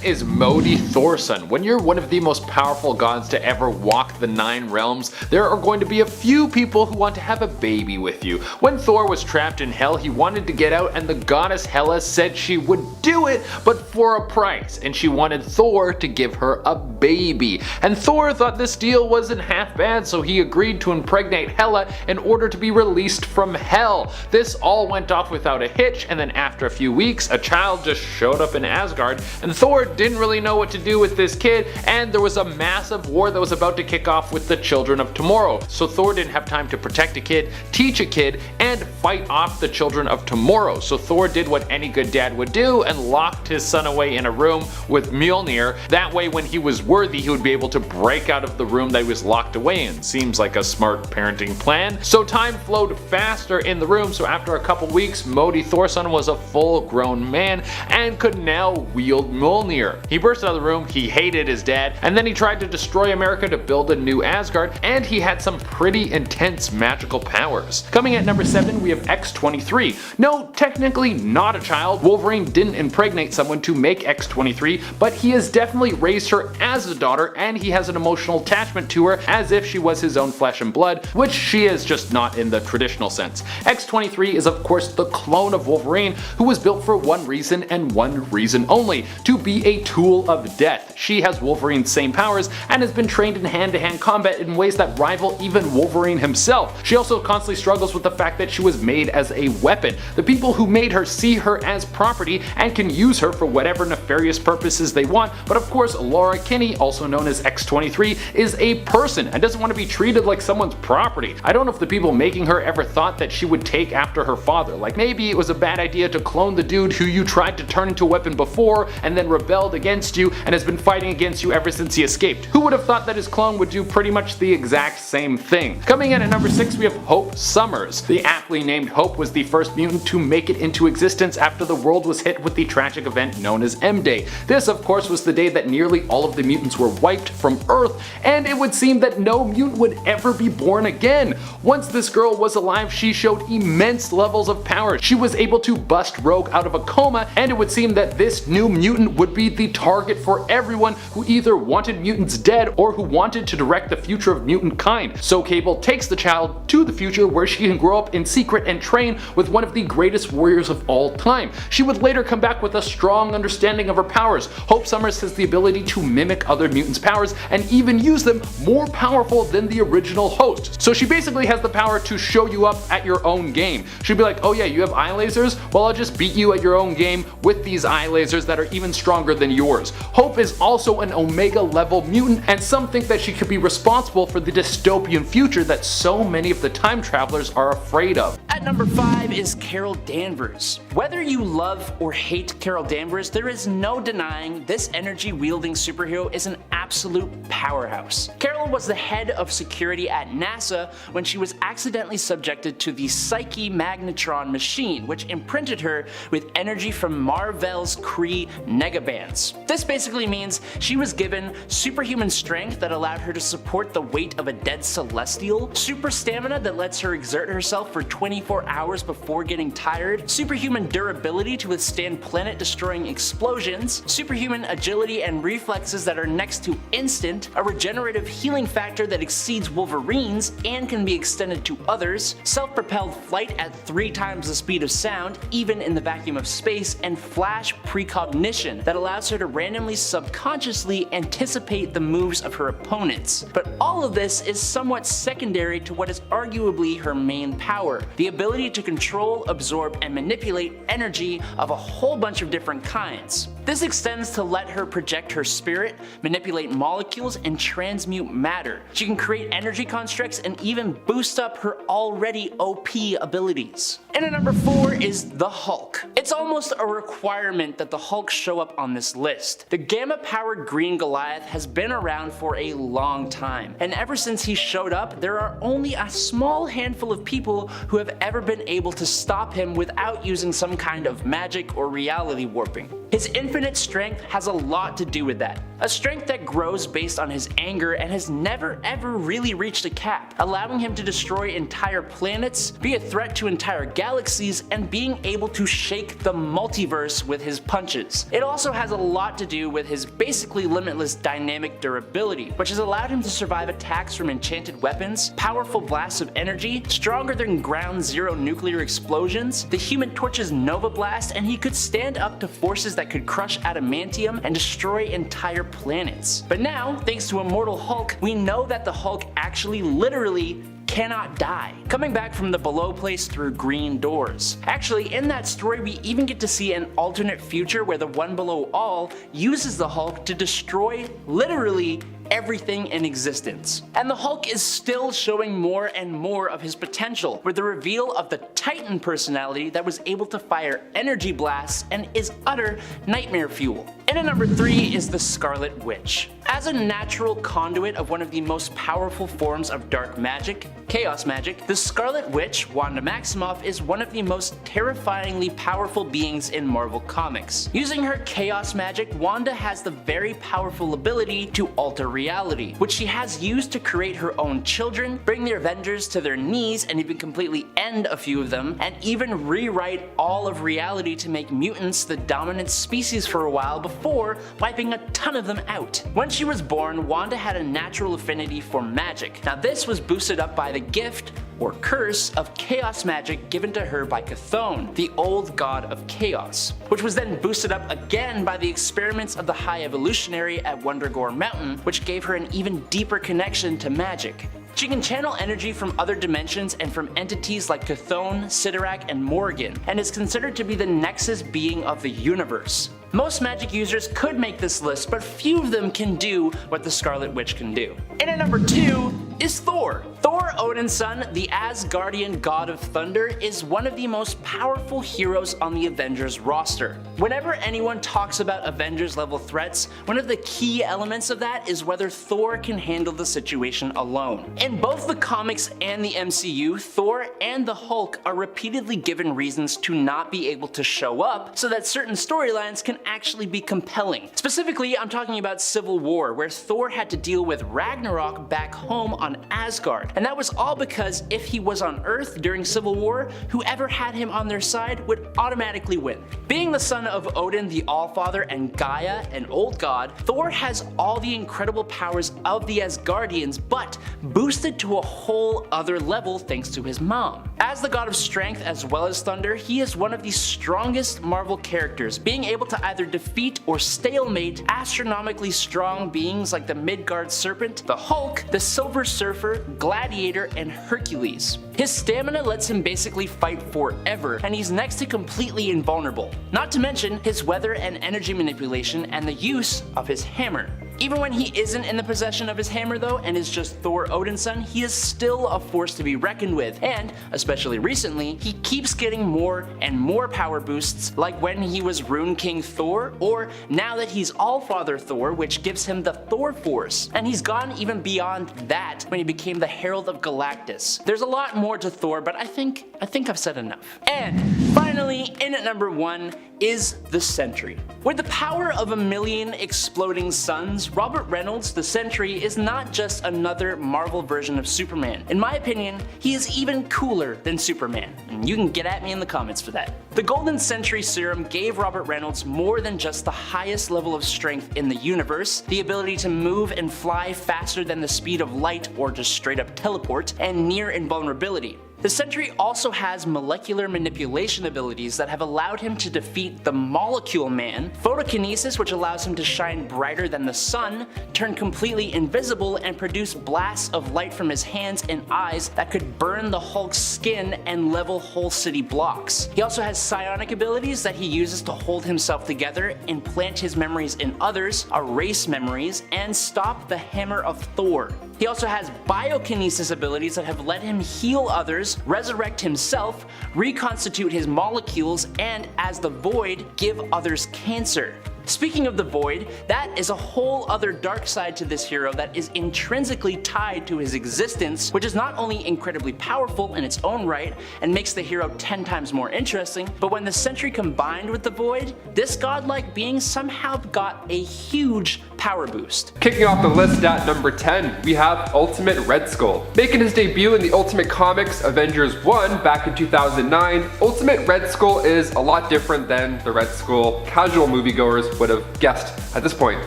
Is Modi Thorson. When you're one of the most powerful gods to ever walk the 9 realms, there are going to be a few people who want to have a baby with you. When Thor was trapped in hell, he wanted to get out, and the goddess Hela said she would do it, but for a price, and she wanted Thor to give her a baby. And Thor thought this deal wasn't half bad, so he agreed to impregnate Hela in order to be released from hell. This all went off without a hitch, and then after a few weeks, a child just showed up in Asgard, and Thor didn't really know what to do with this kid, and there was a massive war that was about to kick off with the children of tomorrow. So Thor didn't have time to protect a kid, teach a kid, and fight off the children of tomorrow. So Thor did what any good dad would do and locked his son away in a room with Mjolnir. That way when he was worthy, he would be able to break out of the room that he was locked away in. Seems like a smart parenting plan. So time flowed faster in the room, so after a couple weeks, Modi Thorson was a full-grown man and could now wield Mjolnir. He burst out of the room, he hated his dad, and then he tried to destroy America to build a new Asgard, and he had some pretty intense magical powers. Coming at number 7, we have X-23. No, technically not a child. Wolverine didn't impregnate someone to make X-23, but he has definitely raised her as a daughter, and he has an emotional attachment to her as if she was his own flesh and blood, which she is just not in the traditional sense. X-23 is of course the clone of Wolverine, who was built for one reason and one reason only: to be a tool of death. She has Wolverine's same powers and has been trained in hand-to-hand combat in ways that rival even Wolverine himself. She also constantly struggles with the fact that she was made as a weapon. The people who made her see her as property and can use her for whatever nefarious purposes they want, but of course Laura Kinney, also known as X-23, is a person and doesn't want to be treated like someone's property. I don't know if the people making her ever thought that she would take after her father. Like maybe it was a bad idea to clone the dude who you tried to turn into a weapon before and then rebelled against you and has been fighting against you ever since he escaped. Who would have thought that his clone would do pretty much the exact same thing? Coming in at number 6, we have Hope Summers. The aptly named Hope was the first mutant to make it into existence after the world was hit with the tragic event known as M-Day. This of course was the day that nearly all of the mutants were wiped from Earth, and it would seem that no mutant would ever be born again. Once this girl was alive, she showed immense levels of power. She was able to bust Rogue out of a coma, and it would seem that this new mutant would be the target for everyone who either wanted mutants dead or who wanted to direct the future of mutant kind. So Cable takes the child to the future where she can grow up in secret and train with one of the greatest warriors of all time. She would later come back with a strong understanding of her powers. Hope Summers has the ability to mimic other mutants' powers and even use them more powerful than the original host. So she basically has the power to show you up at your own game. She'd be like, oh yeah, you have eye lasers? Well, I'll just beat you at your own game with these eye lasers that are even stronger than yours. Hope is also an Omega level mutant, and some think that she could be responsible for the dystopian future that so many of the time travelers are afraid of. At number 5 is Carol Danvers. Whether you love or hate Carol Danvers, there is no denying this energy-wielding superhero is an absolute powerhouse. Carol was the head of security at NASA when she was accidentally subjected to the Psyche Magnetron machine, which imprinted her with energy from Marvel's Kree negabands. This basically means she was given superhuman strength that allowed her to support the weight of a dead celestial, super stamina that lets her exert herself for 24 hours before getting tired, superhuman durability to withstand planet-destroying explosions, superhuman agility and reflexes that are next to instant, a regenerative healing factor that exceeds Wolverine's and can be extended to others, self-propelled flight at 3 times the speed of sound, even in the vacuum of space, and flash precognition that allows her to randomly subconsciously anticipate the moves of her opponents. But all of this is somewhat secondary to what is arguably her main power, the ability to control, absorb, and manipulate energy of a whole bunch of different kinds. This extends to let her project her spirit, manipulate molecules, and transmute matter. She can create energy constructs and even boost up her already OP abilities. And at number 4 is the Hulk. It's almost a requirement that the Hulk show up on this list. The gamma-powered Green Goliath has been around for a long time, and ever since he showed up, there are only a small handful of people who have ever been able to stop him without using some kind of magic or reality warping. His infinite strength has a lot to do with that. A strength that grows based on his anger and has never ever really reached a cap, allowing him to destroy entire planets, be a threat to entire galaxies, and being able to shake the multiverse with his punches. It also has a lot to do with his basically limitless dynamic durability, which has allowed him to survive attacks from enchanted weapons, powerful blasts of energy, stronger than Ground Zero nuclear explosions, the Human Torch's Nova Blast, and he could stand up to forces that could crush adamantium and destroy entire planets. But now, thanks to Immortal Hulk, we know that the Hulk actually literally cannot die, coming back from the below place through green doors. Actually, in that story we even get to see an alternate future where the One Below All uses the Hulk to destroy literally everything in existence. And the Hulk is still showing more and more of his potential, with the reveal of the Titan personality that was able to fire energy blasts and is utter nightmare fuel. And at number 3 is the Scarlet Witch. As a natural conduit of one of the most powerful forms of dark magic, chaos magic, the Scarlet Witch, Wanda Maximoff, is one of the most terrifyingly powerful beings in Marvel Comics. Using her chaos magic, Wanda has the very powerful ability to alter reality, which she has used to create her own children, bring the Avengers to their knees and even completely end a few of them, and even rewrite all of reality to make mutants the dominant species for a while before wiping a ton of them out. When she was born, Wanda had a natural affinity for magic. Now this was boosted up by the gift or curse of chaos magic given to her by Chthon, the old god of chaos, which was then boosted up again by the experiments of the High Evolutionary at Wundagore Mountain, which gave her an even deeper connection to magic. She can channel energy from other dimensions and from entities like Chthon, Sidorak, and Morrigan, and is considered to be the nexus being of the universe. Most magic users could make this list, but few of them can do what the Scarlet Witch can do. And at number 2 is Thor. Thor, Odin's son, the Asgardian god of thunder, is one of the most powerful heroes on the Avengers roster. Whenever anyone talks about Avengers level threats, one of the key elements of that is whether Thor can handle the situation alone. In both the comics and the MCU, Thor and the Hulk are repeatedly given reasons to not be able to show up so that certain storylines can actually be compelling. Specifically, I'm talking about Civil War, where Thor had to deal with Ragnarok back home on Asgard. And that was all because if he was on Earth during Civil War, whoever had him on their side would automatically win. Being the son of Odin the Allfather and Gaia, an old god, Thor has all the incredible powers of the Asgardians, but boosted to a whole other level thanks to his mom. As the god of strength as well as thunder, he is one of the strongest Marvel characters, being able to either defeat or stalemate astronomically strong beings like the Midgard Serpent, the Hulk, the Silver Surfer, Gladiator, and Hercules. His stamina lets him basically fight forever, and he's next to completely invulnerable. Not to mention his weather and energy manipulation and the use of his hammer. Even when he isn't in the possession of his hammer though, and is just Thor Odin's son, he is still a force to be reckoned with, and, especially recently, he keeps getting more and more power boosts, like when he was Rune King Thor, or now that he's Allfather Thor, which gives him the Thor Force, and he's gone even beyond that when he became the Herald of Galactus. There's a lot more to Thor, but I think I've said enough. And finally, in at number 1 is the Sentry. With the power of a million exploding suns, Robert Reynolds, the Sentry, is not just another Marvel version of Superman. In my opinion, he is even cooler than Superman, and you can get at me in the comments for that. The Golden Sentry Serum gave Robert Reynolds more than just the highest level of strength in the universe, the ability to move and fly faster than the speed of light or just straight up teleport, and near invulnerability. The Sentry also has molecular manipulation abilities that have allowed him to defeat the Molecule Man, photokinesis, which allows him to shine brighter than the sun, turn completely invisible, and produce blasts of light from his hands and eyes that could burn the Hulk's skin and level whole city blocks. He also has psionic abilities that he uses to hold himself together, implant his memories in others, erase memories, and stop the Hammer of Thor. He also has biokinesis abilities that have let him heal others, resurrect himself, reconstitute his molecules, and as the Void, give others cancer. Speaking of the Void, that is a whole other dark side to this hero that is intrinsically tied to his existence, which is not only incredibly powerful in its own right and makes the hero 10 times more interesting, but when the Sentry combined with the Void, this godlike being somehow got a huge power boost. Kicking off the list at number 10, we have Ultimate Red Skull. Making his debut in the Ultimate Comics Avengers 1 back in 2009, Ultimate Red Skull is a lot different than the Red Skull casual moviegoers would have guessed at this point.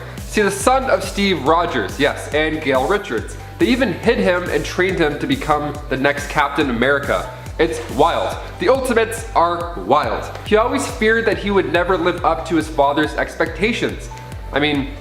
See, the son of Steve Rogers, yes, and Gail Richards. They even hid him and trained him to become the next Captain America. It's wild. The Ultimates are wild. He always feared that he would never live up to his father's expectations. I mean,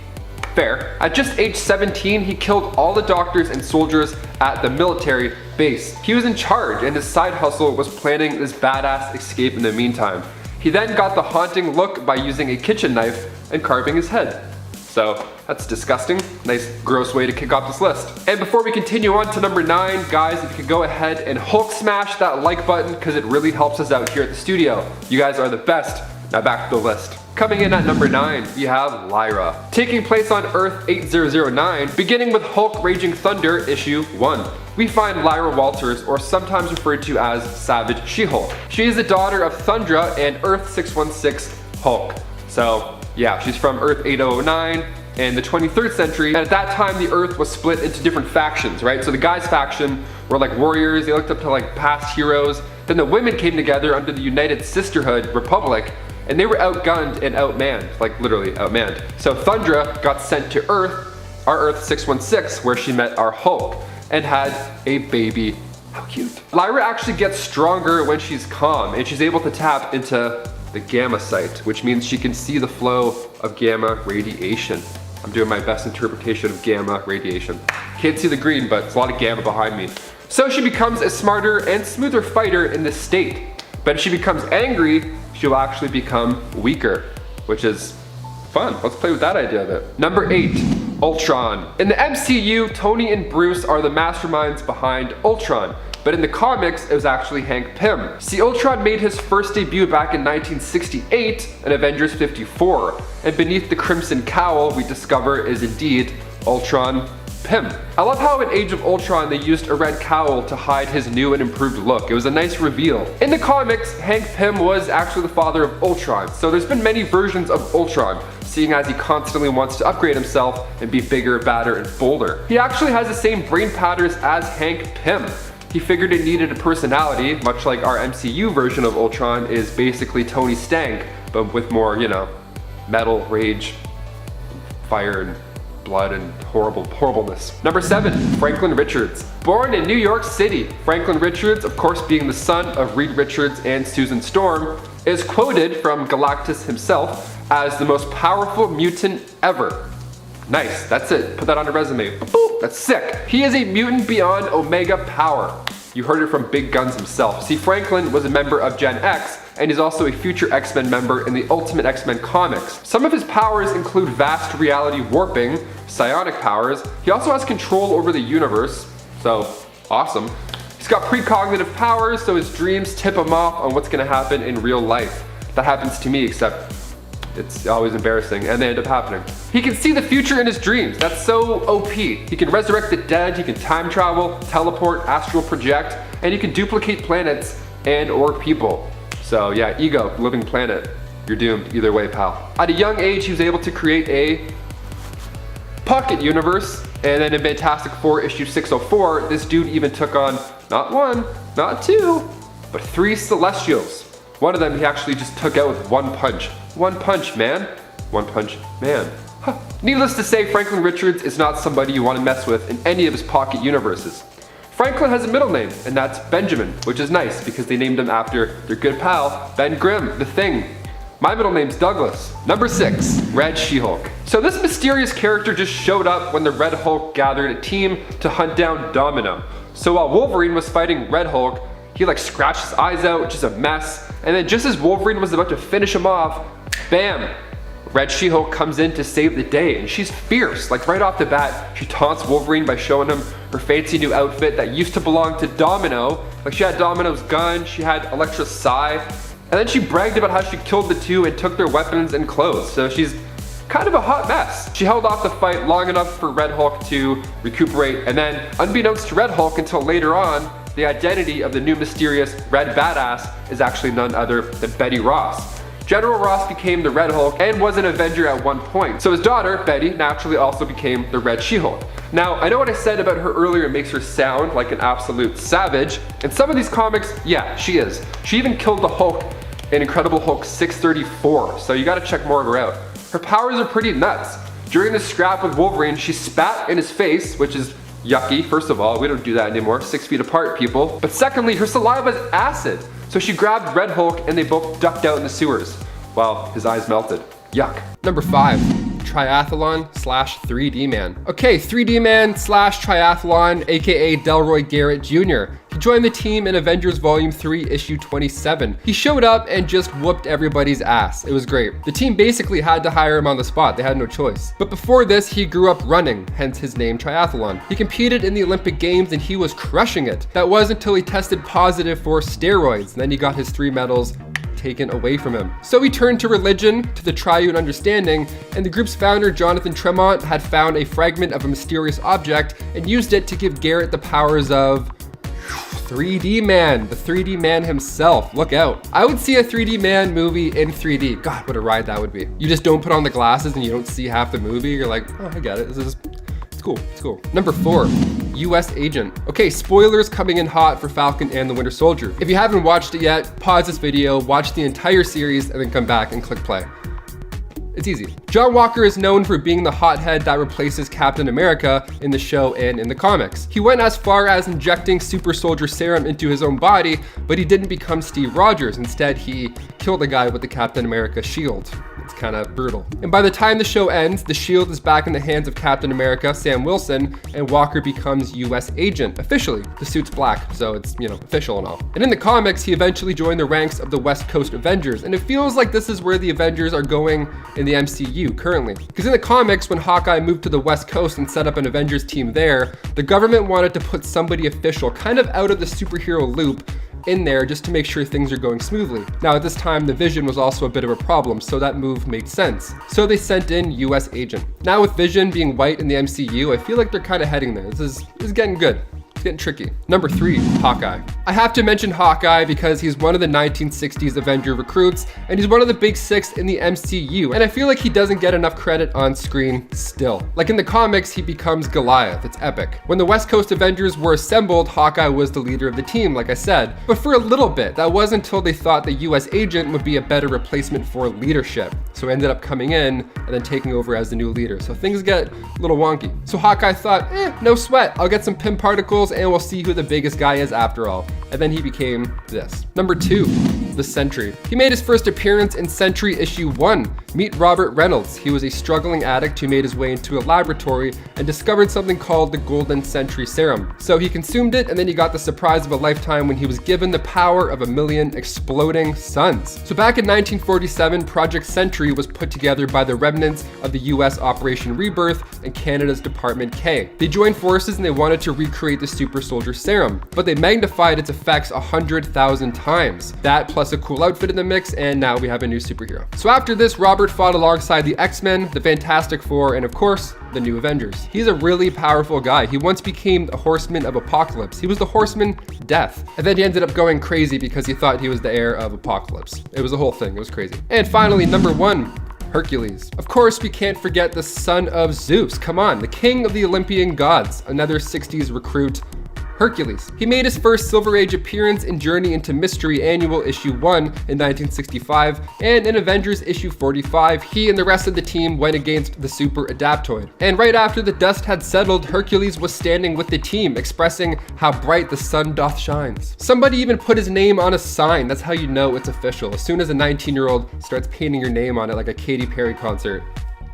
Fair. At just age 17, he killed all the doctors and soldiers at the military base. He was in charge, and his side hustle was planning this badass escape in the meantime. He then got the haunting look by using a kitchen knife and carving his head. So that's disgusting. Nice gross way to kick off this list. And before we continue on to number 9, guys, if you could go ahead and Hulk smash that like button because it really helps us out here at the studio. You guys are the best. Now back to the list. Coming in at number 9, we have Lyra. Taking place on Earth 8009, beginning with Hulk Raging Thunder issue 1. We find Lyra Walters, or sometimes referred to as Savage She-Hulk. She is the daughter of Thundra and Earth 616 Hulk. So yeah, she's from Earth 8009 in the 23rd century, and at that time the Earth was split into different factions, right? So the guys faction were like warriors, they looked up to like past heroes. Then the women came together under the United Sisterhood Republic, and they were outgunned and outmanned, like literally outmanned. So Thundra got sent to Earth, our Earth 616, where she met our Hulk, and had a baby. How cute. Lyra actually gets stronger when she's calm, and she's able to tap into the gamma sight, which means she can see the flow of gamma radiation. I'm doing my best interpretation of gamma radiation. Can't see the green, but it's a lot of gamma behind me. So she becomes a smarter and smoother fighter in this state. But if she becomes angry, she'll actually become weaker, which is fun. Let's play with that idea of it. Number 8, Ultron. In the MCU, Tony and Bruce are the masterminds behind Ultron. But in the comics, it was actually Hank Pym. See, Ultron made his first debut back in 1968 in Avengers 54. And beneath the crimson cowl, we discover is indeed Ultron Pym. I love how in Age of Ultron they used a red cowl to hide his new and improved look. It was a nice reveal. In the comics, Hank Pym was actually the father of Ultron, so there's been many versions of Ultron, seeing as he constantly wants to upgrade himself and be bigger, badder, and bolder. He actually has the same brain patterns as Hank Pym. He figured it needed a personality, much like our MCU version of Ultron is basically Tony Stank, but with more, you know, metal, rage, fire, and blood and horribleness. Number 7, Franklin Richards. Born in New York City, Franklin Richards, of course being the son of Reed Richards and Susan Storm, is quoted from Galactus himself as the most powerful mutant ever. Nice, that's it. Put that on a resume. Boop, that's sick. He is a mutant beyond Omega power. You heard it from Big Guns himself. See, Franklin was a member of Gen X, and he's also a future X-Men member in the Ultimate X-Men comics. Some of his powers include vast reality warping, psionic powers. He also has control over the universe, so awesome. He's got precognitive powers, so his dreams tip him off on what's gonna happen in real life. That happens to me, except it's always embarrassing, and they end up happening. He can see the future in his dreams. That's so OP. He can resurrect the dead, he can time travel, teleport, astral project, and he can duplicate planets and or people. So yeah, Ego, living planet. You're doomed either way, pal. At a young age, he was able to create a pocket universe, and then in Fantastic Four issue 604, this dude even took on not 1, not 2, but 3 Celestials. One of them he actually just took out with 1 punch. 1 punch, man. 1 punch, man. Huh. Needless to say, Franklin Richards is not somebody you want to mess with in any of his pocket universes. Franklin has a middle name, and that's Benjamin, which is nice because they named him after their good pal, Ben Grimm, the Thing. My middle name's Douglas. Number 6, Red She-Hulk. So this mysterious character just showed up when the Red Hulk gathered a team to hunt down Domino. So while Wolverine was fighting Red Hulk, he like scratched his eyes out, which is a mess. And then just as Wolverine was about to finish him off, bam! Red She-Hulk comes in to save the day, and she's fierce. Like right off the bat, she taunts Wolverine by showing him her fancy new outfit that used to belong to Domino. Like she had Domino's gun, she had Elektra's sai, and then she bragged about how she killed the two and took their weapons and clothes. So she's kind of a hot mess. She held off the fight long enough for Red Hulk to recuperate, and then unbeknownst to Red Hulk until later on, the identity of the new mysterious Red Badass is actually none other than Betty Ross. General Ross became the Red Hulk and was an Avenger at one point, so his daughter, Betty, naturally also became the Red She-Hulk. Now, I know what I said about her earlier makes her sound like an absolute savage. In some of these comics, yeah, she is. She even killed the Hulk in Incredible Hulk 634, so you gotta check more of her out. Her powers are pretty nuts. During the scrap with Wolverine, she spat in his face, which is yucky. First of all, we don't do that anymore, 6 feet apart, people. But secondly, her saliva is acid. So she grabbed Red Hulk and they both ducked out in the sewers while his eyes melted. Yuck. Number 5, triathlon slash 3D man. Okay, 3D man slash triathlon, aka Delroy Garrett Jr. He joined the team in Avengers Volume 3, Issue 27. He showed up and just whooped everybody's ass. It was great. The team basically had to hire him on the spot. They had no choice. But before this, he grew up running, hence his name Triathlon. He competed in the Olympic Games and he was crushing it. That was until he tested positive for steroids. Then he got his 3 medals taken away from him. So he turned to religion, to the triune understanding, and the group's founder, Jonathan Tremont, had found a fragment of a mysterious object and used it to give Garrett the powers of 3D man, the 3D man himself. Look out. I would see a 3D man movie in 3D. God, what a ride that would be. You just don't put on the glasses and you don't see half the movie. You're like, oh, I get it. It's cool, it's cool. Number 4, US agent. Okay, spoilers coming in hot for Falcon and the Winter Soldier. If you haven't watched it yet, pause this video, watch the entire series, and then come back and click play. It's easy. John Walker is known for being the hothead that replaces Captain America in the show and in the comics. He went as far as injecting super soldier serum into his own body, but he didn't become Steve Rogers. Instead, he killed a guy with the Captain America shield. It's kind of brutal. And by the time the show ends, the shield is back in the hands of Captain America, Sam Wilson, and Walker becomes US agent, officially. The suit's black, so it's, official and all. And in the comics, he eventually joined the ranks of the West Coast Avengers, and it feels like this is where the Avengers are going in the MCU currently. Because in the comics, when Hawkeye moved to the West Coast and set up an Avengers team there, the government wanted to put somebody official, kind of out of the superhero loop, in there just to make sure things are going smoothly. Now at this time, the Vision was also a bit of a problem, so that move made sense. So they sent in US agent. Now with Vision being white in the MCU, I feel like they're kind of heading there. This is getting good. It's getting tricky. Number 3, Hawkeye. I have to mention Hawkeye because he's one of the 1960s Avenger recruits, and he's one of the big 6 in the MCU, and I feel like he doesn't get enough credit on screen still. Like in the comics, he becomes Goliath. It's epic. When the West Coast Avengers were assembled, Hawkeye was the leader of the team, like I said. But for a little bit, that was until they thought the US agent would be a better replacement for leadership. So he ended up coming in and then taking over as the new leader. So things get a little wonky. So Hawkeye thought, no sweat, I'll get some Pym particles and we'll see who the biggest guy is after all. And then he became this. Number 2, the Sentry. He made his first appearance in Sentry issue 1. Meet Robert Reynolds. He was a struggling addict who made his way into a laboratory and discovered something called the Golden Sentry Serum. So he consumed it, and then he got the surprise of a lifetime when he was given the power of 1,000,000 exploding suns. So back in 1947, Project Sentry was put together by the remnants of the US Operation Rebirth and Canada's Department K. They joined forces and they wanted to recreate the super soldier serum, but they magnified its effects 100,000 times. That plus a cool outfit in the mix, and now we have a new superhero. So after this, Robert fought alongside the X-Men, the Fantastic Four, and of course, the New Avengers. He's a really powerful guy. He once became a Horseman of Apocalypse. He was the Horseman Death. And then he ended up going crazy because he thought he was the heir of Apocalypse. It was a whole thing. It was crazy. And finally, number 1, Hercules. Of course, we can't forget the son of Zeus. Come on, the king of the Olympian gods, another 60s recruit, Hercules. He made his first Silver Age appearance in Journey into Mystery Annual Issue 1 in 1965, and in Avengers Issue 45, he and the rest of the team went against the Super Adaptoid. And right after the dust had settled, Hercules was standing with the team, expressing how bright the sun doth shines. Somebody even put his name on a sign. That's how you know it's official. As soon as a 19-year-old starts painting your name on it like a Katy Perry concert,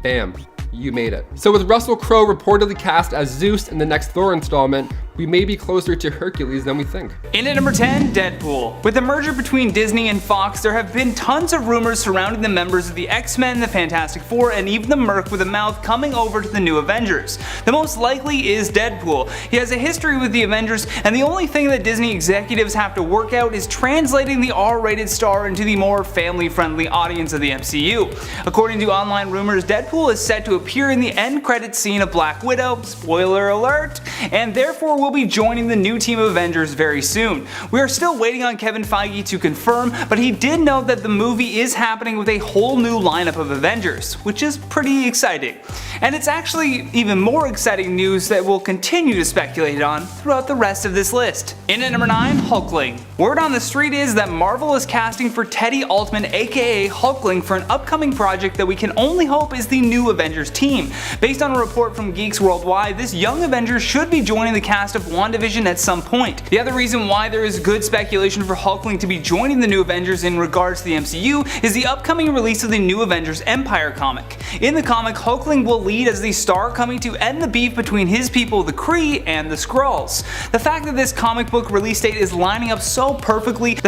bam, you made it. So with Russell Crowe reportedly cast as Zeus in the next Thor installment, we may be closer to Hercules than we think. In at number 10, Deadpool. With the merger between Disney and Fox, there have been tons of rumors surrounding the members of the X-Men, the Fantastic Four, and even the Merc with a mouth coming over to the New Avengers. The most likely is Deadpool. He has a history with the Avengers, and the only thing that Disney executives have to work out is translating the R-rated star into the more family-friendly audience of the MCU. According to online rumors, Deadpool is set to appear in the end credits scene of Black Widow, spoiler alert, and therefore will be joining the new team of Avengers very soon. We are still waiting on Kevin Feige to confirm, but he did note that the movie is happening with a whole new lineup of Avengers, which is pretty exciting. And it's actually even more exciting news that we'll continue to speculate on throughout the rest of this list. In at number 9, Hulkling. Word on the street is that Marvel is casting for Teddy Altman, aka Hulkling, for an upcoming project that we can only hope is the new Avengers team. Based on a report from Geeks Worldwide, this young Avenger should be joining the cast cast of WandaVision at some point. The other reason why there is good speculation for Hulkling to be joining the New Avengers in regards to the MCU is the upcoming release of the New Avengers Empire comic. In the comic, Hulkling will lead as the star coming to end the beef between his people, the Kree, and the Skrulls. The fact that this comic book release date is lining up so perfectly with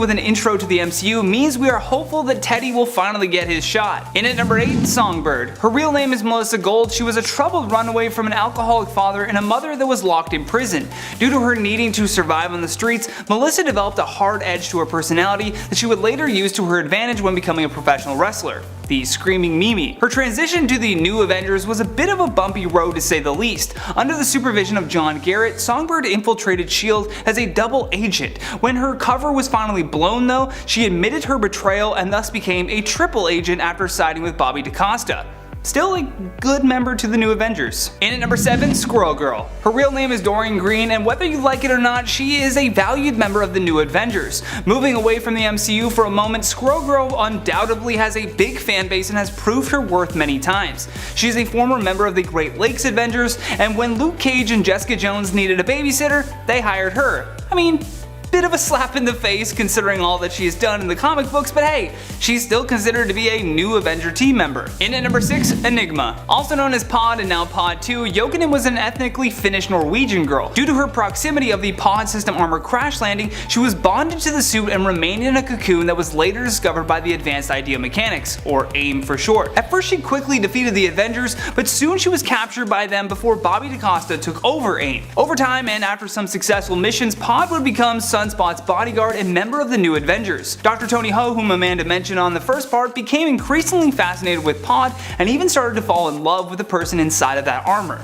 an intro to the MCU means we are hopeful that Teddy will finally get his shot. In at number 8, Songbird. Her real name is Melissa Gold. She was a troubled runaway from an alcoholic father and a mother that was locked in prison. Due to her needing to survive on the streets, Melissa developed a hard edge to her personality that she would later use to her advantage when becoming a professional wrestler, the Screaming Mimi. Her transition to the New Avengers was a bit of a bumpy road to say the least. Under the supervision of John Garrett, Songbird infiltrated S.H.I.E.L.D. as a double agent. When her cover was finally blown though, she admitted her betrayal and thus became a triple agent after siding with Bobby DaCosta. Still a good member to the New Avengers. In at number 7, Squirrel Girl. Her real name is Doreen Green, and whether you like it or not, she is a valued member of the New Avengers. Moving away from the MCU for a moment, Squirrel Girl undoubtedly has a big fan base and has proved her worth many times. She is a former member of the Great Lakes Avengers, and when Luke Cage and Jessica Jones needed a babysitter, they hired her. I mean, bit of a slap in the face considering all that she has done in the comic books, but hey, she's still considered to be a New Avenger team member. In at number 6, Enigma. Also known as Pod and now Pod 2, Jokinen was an ethnically Finnish Norwegian girl. Due to her proximity of the Pod system armor crash landing, she was bonded to the suit and remained in a cocoon that was later discovered by the Advanced Idea Mechanics, or AIM for short. At first she quickly defeated the Avengers, but soon she was captured by them before Bobby DaCosta took over AIM. Over time and after some successful missions, Pod would become Sunspot's bodyguard and member of the New Avengers. Dr. Tony Ho, whom Amanda mentioned on the first part, became increasingly fascinated with Pod and even started to fall in love with the person inside of that armor.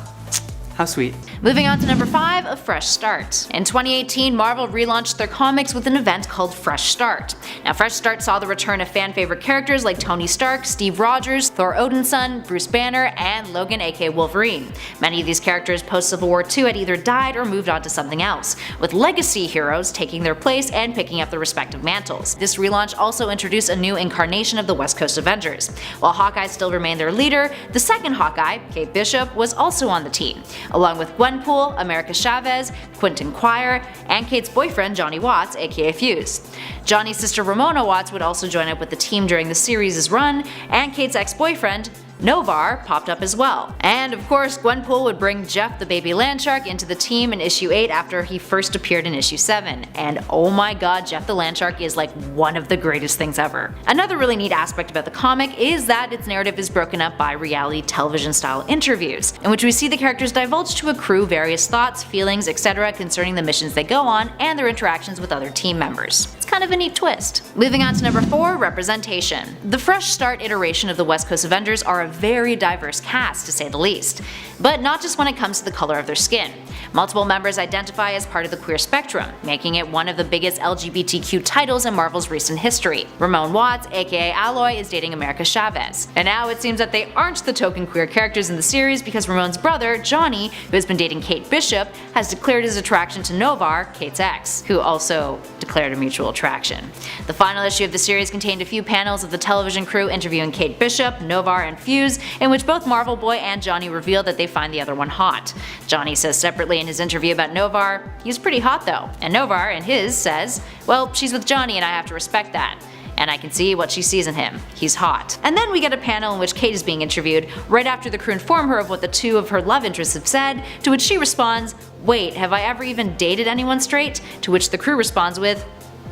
How sweet. Moving on to number 5, A Fresh Start. In 2018, Marvel relaunched their comics with an event called Fresh Start. Now, Fresh Start saw the return of fan favorite characters like Tony Stark, Steve Rogers, Thor Odinson, Bruce Banner, and Logan aka Wolverine. Many of these characters post-Civil War II had either died or moved on to something else, with legacy heroes taking their place and picking up their respective mantles. This relaunch also introduced a new incarnation of the West Coast Avengers. While Hawkeye still remained their leader, the second Hawkeye, Kate Bishop, was also on the team, along with Gwenpool, America Chavez, Quentin Quire, and Kate's boyfriend Johnny Watts aka Fuse. Johnny's sister Ramona Watts would also join up with the team during the series' run, and Kate's ex-boyfriend Novar popped up as well. And of course, Gwenpool would bring Jeff the baby landshark into the team in issue 8 after he first appeared in issue 7. And oh my god, Jeff the landshark is like one of the greatest things ever. Another really neat aspect about the comic is that its narrative is broken up by reality television style interviews, in which we see the characters divulge to a crew various thoughts, feelings, etc. concerning the missions they go on and their interactions with other team members. It's kind of a neat twist. Moving on to number 4, Representation. The Fresh Start iteration of the West Coast Avengers are a very diverse cast, to say the least. But not just when it comes to the color of their skin. Multiple members identify as part of the queer spectrum, making it one of the biggest LGBTQ titles in Marvel's recent history. Ramon Watts, aka Alloy, is dating America Chavez. And now it seems that they aren't the token queer characters in the series because Ramon's brother, Johnny, who has been dating Kate Bishop, has declared his attraction to Novar, Kate's ex, who also declared a mutual attraction. The final issue of the series contained a few panels of the television crew interviewing Kate Bishop, Novar, and Fuse, in which both Marvel Boy and Johnny reveal that they find the other one hot. Johnny says separately in his interview about Novar, he's pretty hot though, and Novar in his says, well, she's with Johnny and I have to respect that. And I can see what she sees in him. He's hot. And then we get a panel in which Kate is being interviewed right after the crew inform her of what the two of her love interests have said, to which she responds, wait, have I ever even dated anyone straight? To which the crew responds with,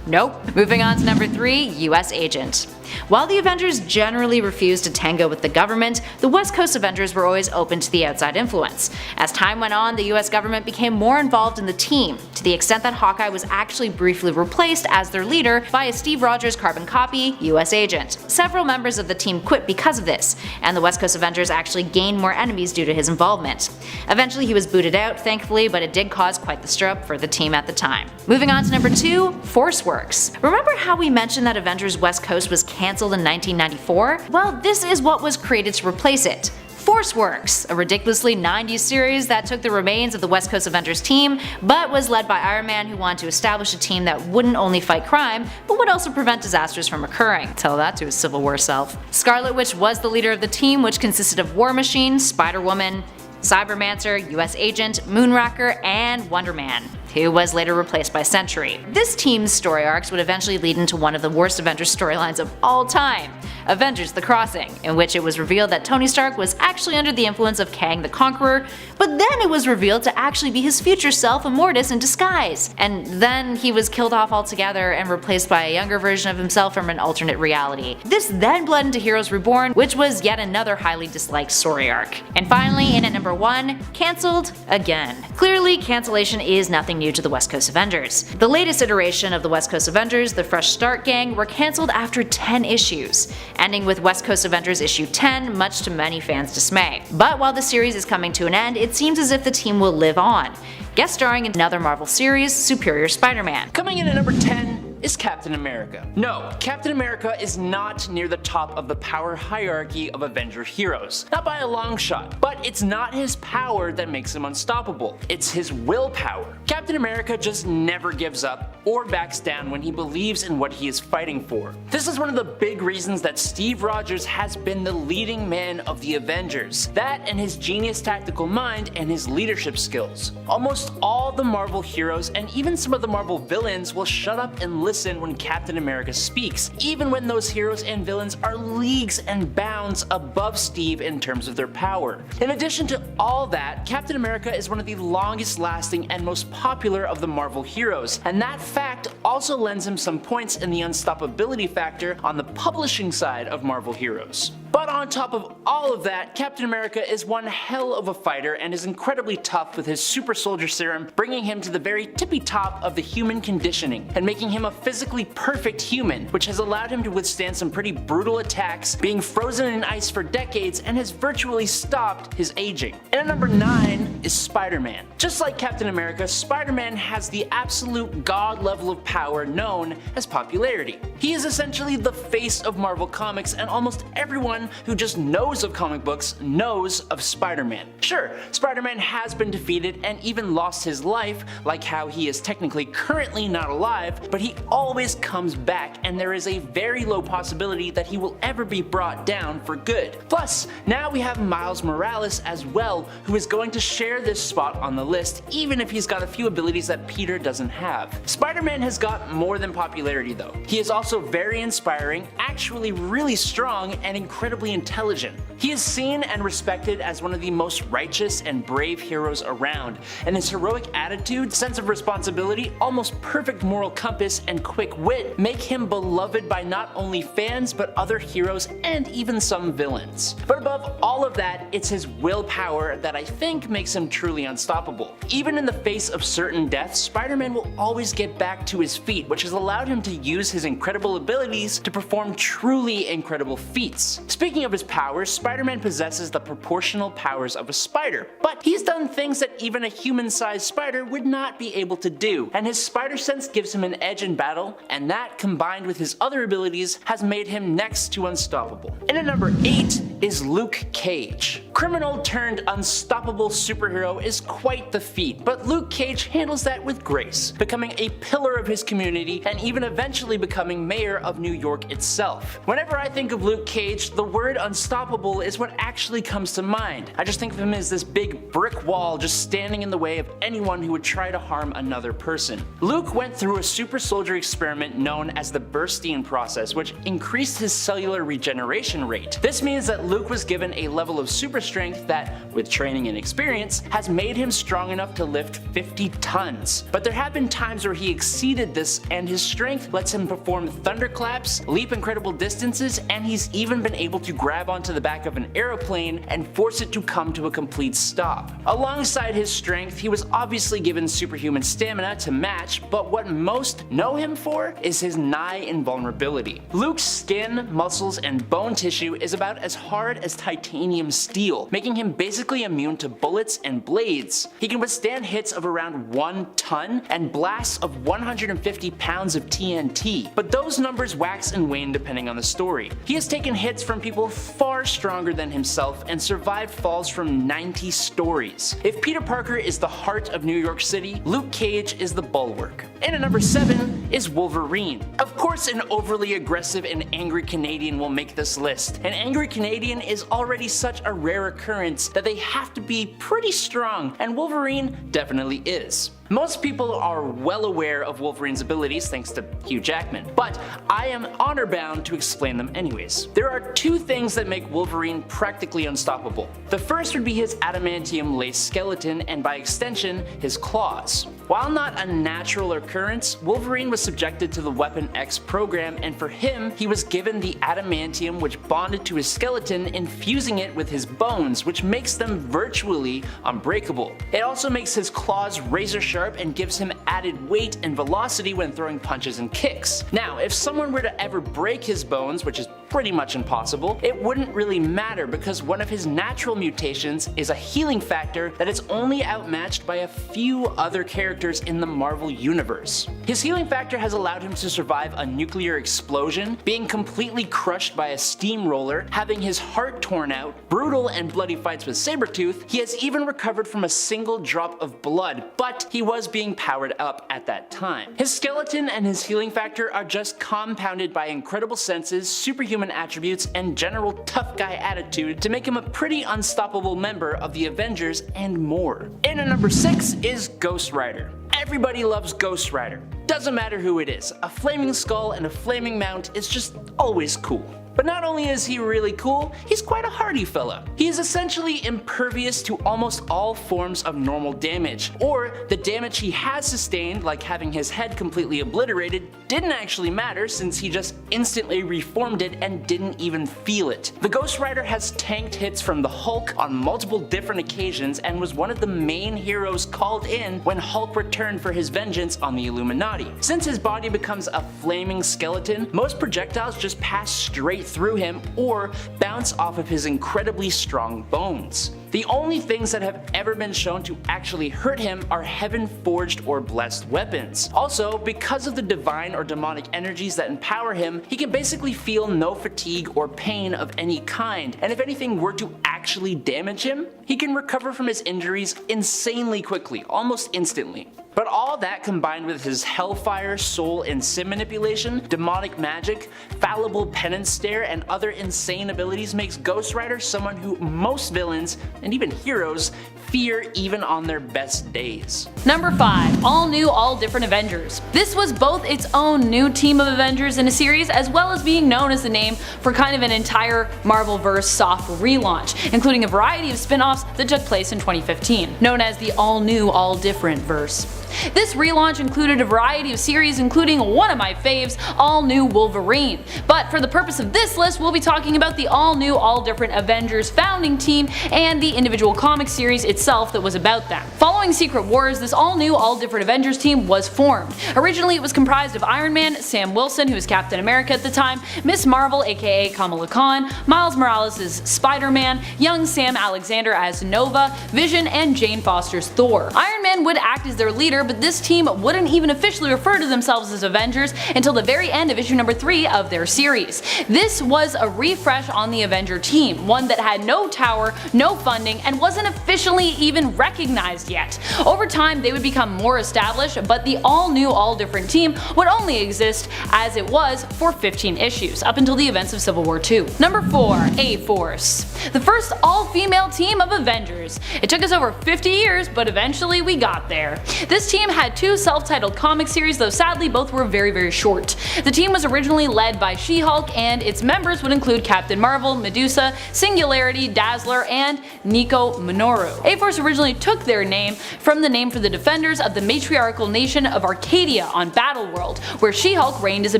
nope. Moving on to number 3, US Agent. While the Avengers generally refused to tango with the government, the West Coast Avengers were always open to the outside influence. As time went on, the US government became more involved in the team, to the extent that Hawkeye was actually briefly replaced as their leader by a Steve Rogers carbon copy, US Agent. Several members of the team quit because of this, and the West Coast Avengers actually gained more enemies due to his involvement. Eventually he was booted out, thankfully, but it did cause quite the stir up for the team at the time. Moving on to number 2, ForceWorks. Remember how we mentioned that Avengers West Coast was cancelled in 1994? Well, this is what was created to replace it. ForceWorks, a ridiculously 90s series that took the remains of the West Coast Avengers team, but was led by Iron Man, who wanted to establish a team that wouldn't only fight crime, but would also prevent disasters from occurring. Tell that to his Civil War self. Scarlet Witch was the leader of the team, which consisted of War Machine, Spider-Woman, Cybermancer, US Agent, Moonraker, and Wonder Man, who was later replaced by Sentry. This team's story arcs would eventually lead into one of the worst Avengers storylines of all time, Avengers: The Crossing, in which it was revealed that Tony Stark was actually under the influence of Kang the Conqueror, but then it was revealed to actually be his future self, Immortus, in disguise. And then he was killed off altogether and replaced by a younger version of himself from an alternate reality. This then bled into Heroes Reborn, which was yet another highly disliked story arc. And finally, in at number 1, cancelled again. Clearly, cancellation is nothing new to the West Coast Avengers. The latest iteration of the West Coast Avengers, the Fresh Start Gang, were cancelled after 10 issues, ending with West Coast Avengers issue 10, much to many fans' dismay. But while the series is coming to an end, it seems as if the team will live on, guest starring in another Marvel series, Superior Spider-Man. Coming in at number 10 is Captain America. No, Captain America is not near the top of the power hierarchy of Avenger heroes. Not by a long shot. But it's not his power that makes him unstoppable. It's his willpower. Captain America just never gives up or backs down when he believes in what he is fighting for. This is one of the big reasons that Steve Rogers has been the leading man of the Avengers. That and his genius tactical mind and his leadership skills. Almost all the Marvel heroes and even some of the Marvel villains will shut up and listen when Captain America speaks, even when those heroes and villains are leagues and bounds above Steve in terms of their power. In addition to all that, Captain America is one of the longest lasting and most popular of the Marvel heroes, and that fact also lends him some points in the unstoppability factor on the publishing side of Marvel heroes. But on top of all of that, Captain America is one hell of a fighter and is incredibly tough with his super soldier serum, bringing him to the very tippy top of the human conditioning and making him a physically perfect human, which has allowed him to withstand some pretty brutal attacks, being frozen in ice for decades, and has virtually stopped his aging. And at number 9 is Spider-Man. Just like Captain America, Spider-Man has the absolute god level of power known as popularity. He is essentially the face of Marvel Comics, and almost everyone who just knows of comic books knows of Spider-Man. Sure, Spider-Man has been defeated and even lost his life, like how he is technically currently not alive, but he always comes back, and there is a very low possibility that he will ever be brought down for good. Plus, now we have Miles Morales as well, who is going to share this spot on the list, even if he's got a few abilities that Peter doesn't have. Spider-Man has got more than popularity though. He is also very inspiring, actually really strong, and incredibly intelligent. He is seen and respected as one of the most righteous and brave heroes around, and his heroic attitude, sense of responsibility, almost perfect moral compass, and quick wit make him beloved by not only fans but other heroes and even some villains. But above all of that, it's his willpower that I think makes him truly unstoppable. Even in the face of certain deaths, Spider-Man will always get back to his feet, which has allowed him to use his incredible abilities to perform truly incredible feats. Speaking of his powers, Spider-Man possesses the proportional powers of a spider, but he's done things that even a human-sized spider would not be able to do, and his spider sense gives him an edge in battle, and that, combined with his other abilities, has made him next to unstoppable. And at number 8 is Luke Cage. Criminal turned unstoppable superhero is quite the feat, but Luke Cage handles that with grace, becoming a pillar of his community and even eventually becoming mayor of New York itself. Whenever I think of Luke Cage, the word unstoppable is what actually comes to mind. I just think of him as this big brick wall just standing in the way of anyone who would try to harm another person. Luke went through a super soldier experiment known as the Burstein process, which increased his cellular regeneration rate. This means that Luke was given a level of super strength that, with training and experience, has made him strong enough to lift 50 tons. But there have been times where he exceeded this, and his strength lets him perform thunderclaps, leap incredible distances, and he's even been able to grab onto the back of an aeroplane and force it to come to a complete stop. Alongside his strength, he was obviously given superhuman stamina to match, but what most know him for is his nigh invulnerability. Luke's skin, muscles, and bone tissue is about as hard as titanium steel, making him basically immune to bullets and blades. He can withstand hits of around 1 ton and blasts of 150 pounds of TNT, but those numbers wax and wane depending on the story. He has taken hits from people far stronger than himself and survived falls from 90 stories. If Peter Parker is the heart of New York City, Luke Cage is the bulwark. And at number 7 is Wolverine. Of course, an overly aggressive and angry Canadian will make this list. An angry Canadian is already such a rare occurrence that they have to be pretty strong, and Wolverine definitely is. Most people are well aware of Wolverine's abilities thanks to Hugh Jackman, but I am honor bound to explain them anyways. There are 2 things that make Wolverine practically unstoppable. The first would be his adamantium laced skeleton and by extension, his claws. While not a natural occurrence, Wolverine was subjected to the Weapon X program, and for him, he was given the adamantium which bonded to his skeleton, infusing it with his bones, which makes them virtually unbreakable. It also makes his claws razor sharp and gives him added weight and velocity when throwing punches and kicks. Now, if someone were to ever break his bones, which is pretty much impossible, it wouldn't really matter because one of his natural mutations is a healing factor that is only outmatched by a few other characters in the Marvel universe. His healing factor has allowed him to survive a nuclear explosion, being completely crushed by a steamroller, having his heart torn out, brutal and bloody fights with Sabretooth. He has even recovered from a single drop of blood, but he was being powered up at that time. His skeleton and his healing factor are just compounded by incredible senses, superhuman attributes, and general tough guy attitude to make him a pretty unstoppable member of the Avengers and more. And at number 6 is Ghost Rider. Everybody loves Ghost Rider. Doesn't matter who it is, a flaming skull and a flaming mount is just always cool. But not only is he really cool, he's quite a hardy fella. He is essentially impervious to almost all forms of normal damage, or the damage he has sustained, like having his head completely obliterated, didn't actually matter since he just instantly reformed it and didn't even feel it. The Ghost Rider has tanked hits from the Hulk on multiple different occasions and was one of the main heroes called in when Hulk returned for his vengeance on the Illuminati. Since his body becomes a flaming skeleton, most projectiles just pass straight through him or bounce off of his incredibly strong bones. The only things that have ever been shown to actually hurt him are heaven-forged or blessed weapons. Also, because of the divine or demonic energies that empower him, he can basically feel no fatigue or pain of any kind, and if anything were to actually damage him, he can recover from his injuries insanely quickly, almost instantly. But all that combined with his hellfire, soul, and sim manipulation, demonic magic, fallible penance stare, and other insane abilities makes Ghost Rider someone who most villains, and even heroes, fear even on their best days. Number 5. All new, all different Avengers. This was both its own new team of Avengers in a series as well as being known as the name for kind of an entire Marvel-verse soft relaunch, including a variety of spin-offs that took place in 2015, known as the all new, all different verse. This relaunch included a variety of series including one of my faves, All New Wolverine. But for the purpose of this list, we'll be talking about the all new, all different Avengers founding team and the individual comic series itself that was about them. Following Secret Wars, this all new, all different Avengers team was formed. Originally it was comprised of Iron Man, Sam Wilson, who was Captain America at the time, Miss Marvel aka Kamala Khan, Miles Morales as Spider-Man, young Sam Alexander as Nova, Vision, and Jane Foster's Thor. Iron Man would act as their leader, but this team wouldn't even officially refer to themselves as Avengers until the very end of issue number 3 of their series. This was a refresh on the Avenger team, one that had no tower, no funding, and wasn't officially even recognized yet. Over time they would become more established, but the all new, all different team would only exist as it was for 15 issues, up until the events of Civil War II. Number 4. A-Force. The first all-female team of Avengers. It took us over 50 years, but eventually we got there. This team had 2 self-titled comic series, though sadly both were very short. The team was originally led by She-Hulk, and its members would include Captain Marvel, Medusa, Singularity, Dazzler, and Nico Minoru. A-Force originally took their name from the name for the defenders of the matriarchal nation of Arcadia on Battleworld, where She-Hulk reigned as a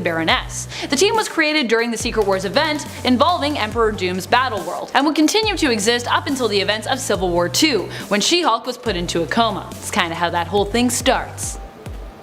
baroness. The team was created during the Secret Wars event involving Emperor Doom's Battleworld, and would continue to exist up until the events of Civil War II, when She-Hulk was put into a coma. It's kinda how that whole thing starts.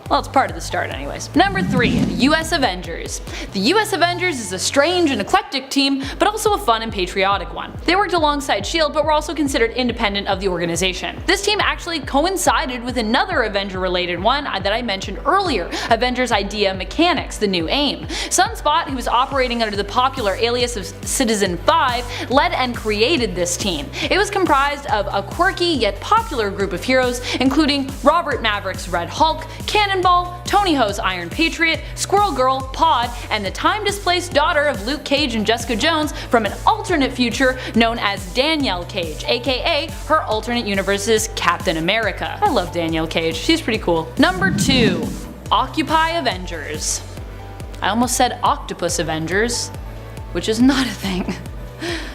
Well, it's part of the start anyways. Number 3. The US Avengers. The US Avengers is a strange and eclectic team, but also a fun and patriotic one. They worked alongside S.H.I.E.L.D. but were also considered independent of the organization. This team actually coincided with another Avenger-related one that I mentioned earlier, Avengers Idea Mechanics, the new AIM. Sunspot, who was operating under the popular alias of Citizen 5, led and created this team. It was comprised of a quirky yet popular group of heroes, including Robert Maverick's Red Hulk, Cannon Cannonball, Tony Ho's Iron Patriot, Squirrel Girl, Pod, and the time-displaced daughter of Luke Cage and Jessica Jones from an alternate future known as Danielle Cage, aka her alternate universe's Captain America. I love Danielle Cage, she's pretty cool. Number 2. Occupy Avengers. I almost said Octopus Avengers, which is not a thing.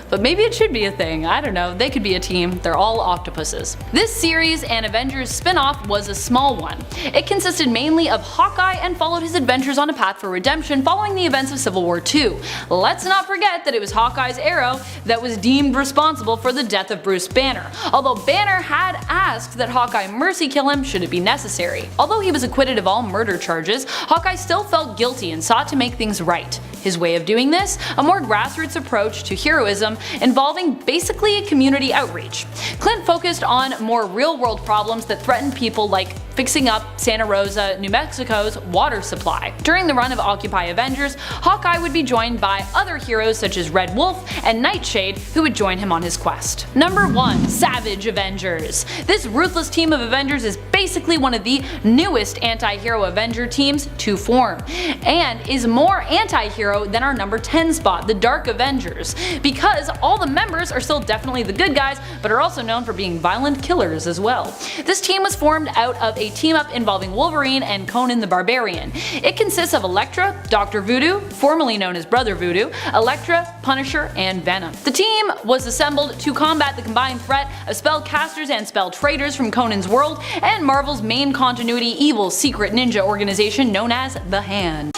But maybe it should be a thing, I don't know, they could be a team, they're all octopuses. This series and Avengers spin-off was a small one. It consisted mainly of Hawkeye and followed his adventures on a path for redemption following the events of Civil War II. Let's not forget that it was Hawkeye's arrow that was deemed responsible for the death of Bruce Banner, although Banner had asked that Hawkeye mercy kill him should it be necessary. Although he was acquitted of all murder charges, Hawkeye still felt guilty and sought to make things right. His way of doing this? A more grassroots approach to heroism involving basically a community outreach. Clint focused on more real-world problems that threatened people, like fixing up Santa Rosa, New Mexico's water supply. During the run of Occupy Avengers, Hawkeye would be joined by other heroes such as Red Wolf and Nightshade, who would join him on his quest. Number 1. Savage Avengers. This ruthless team of Avengers is basically one of the newest anti-hero Avenger teams to form, and is more anti-hero than our number 10 spot, the Dark Avengers, because all the members are still definitely the good guys, but are also known for being violent killers as well. This team was formed out of a team-up involving Wolverine and Conan the Barbarian. It consists of Elektra, Dr. Voodoo, formerly known as Brother Voodoo, Elektra, Punisher, and Venom. The team was assembled to combat the combined threat of spellcasters and spell traders from Conan's world and Marvel's main continuity evil secret ninja organization known as The Hand.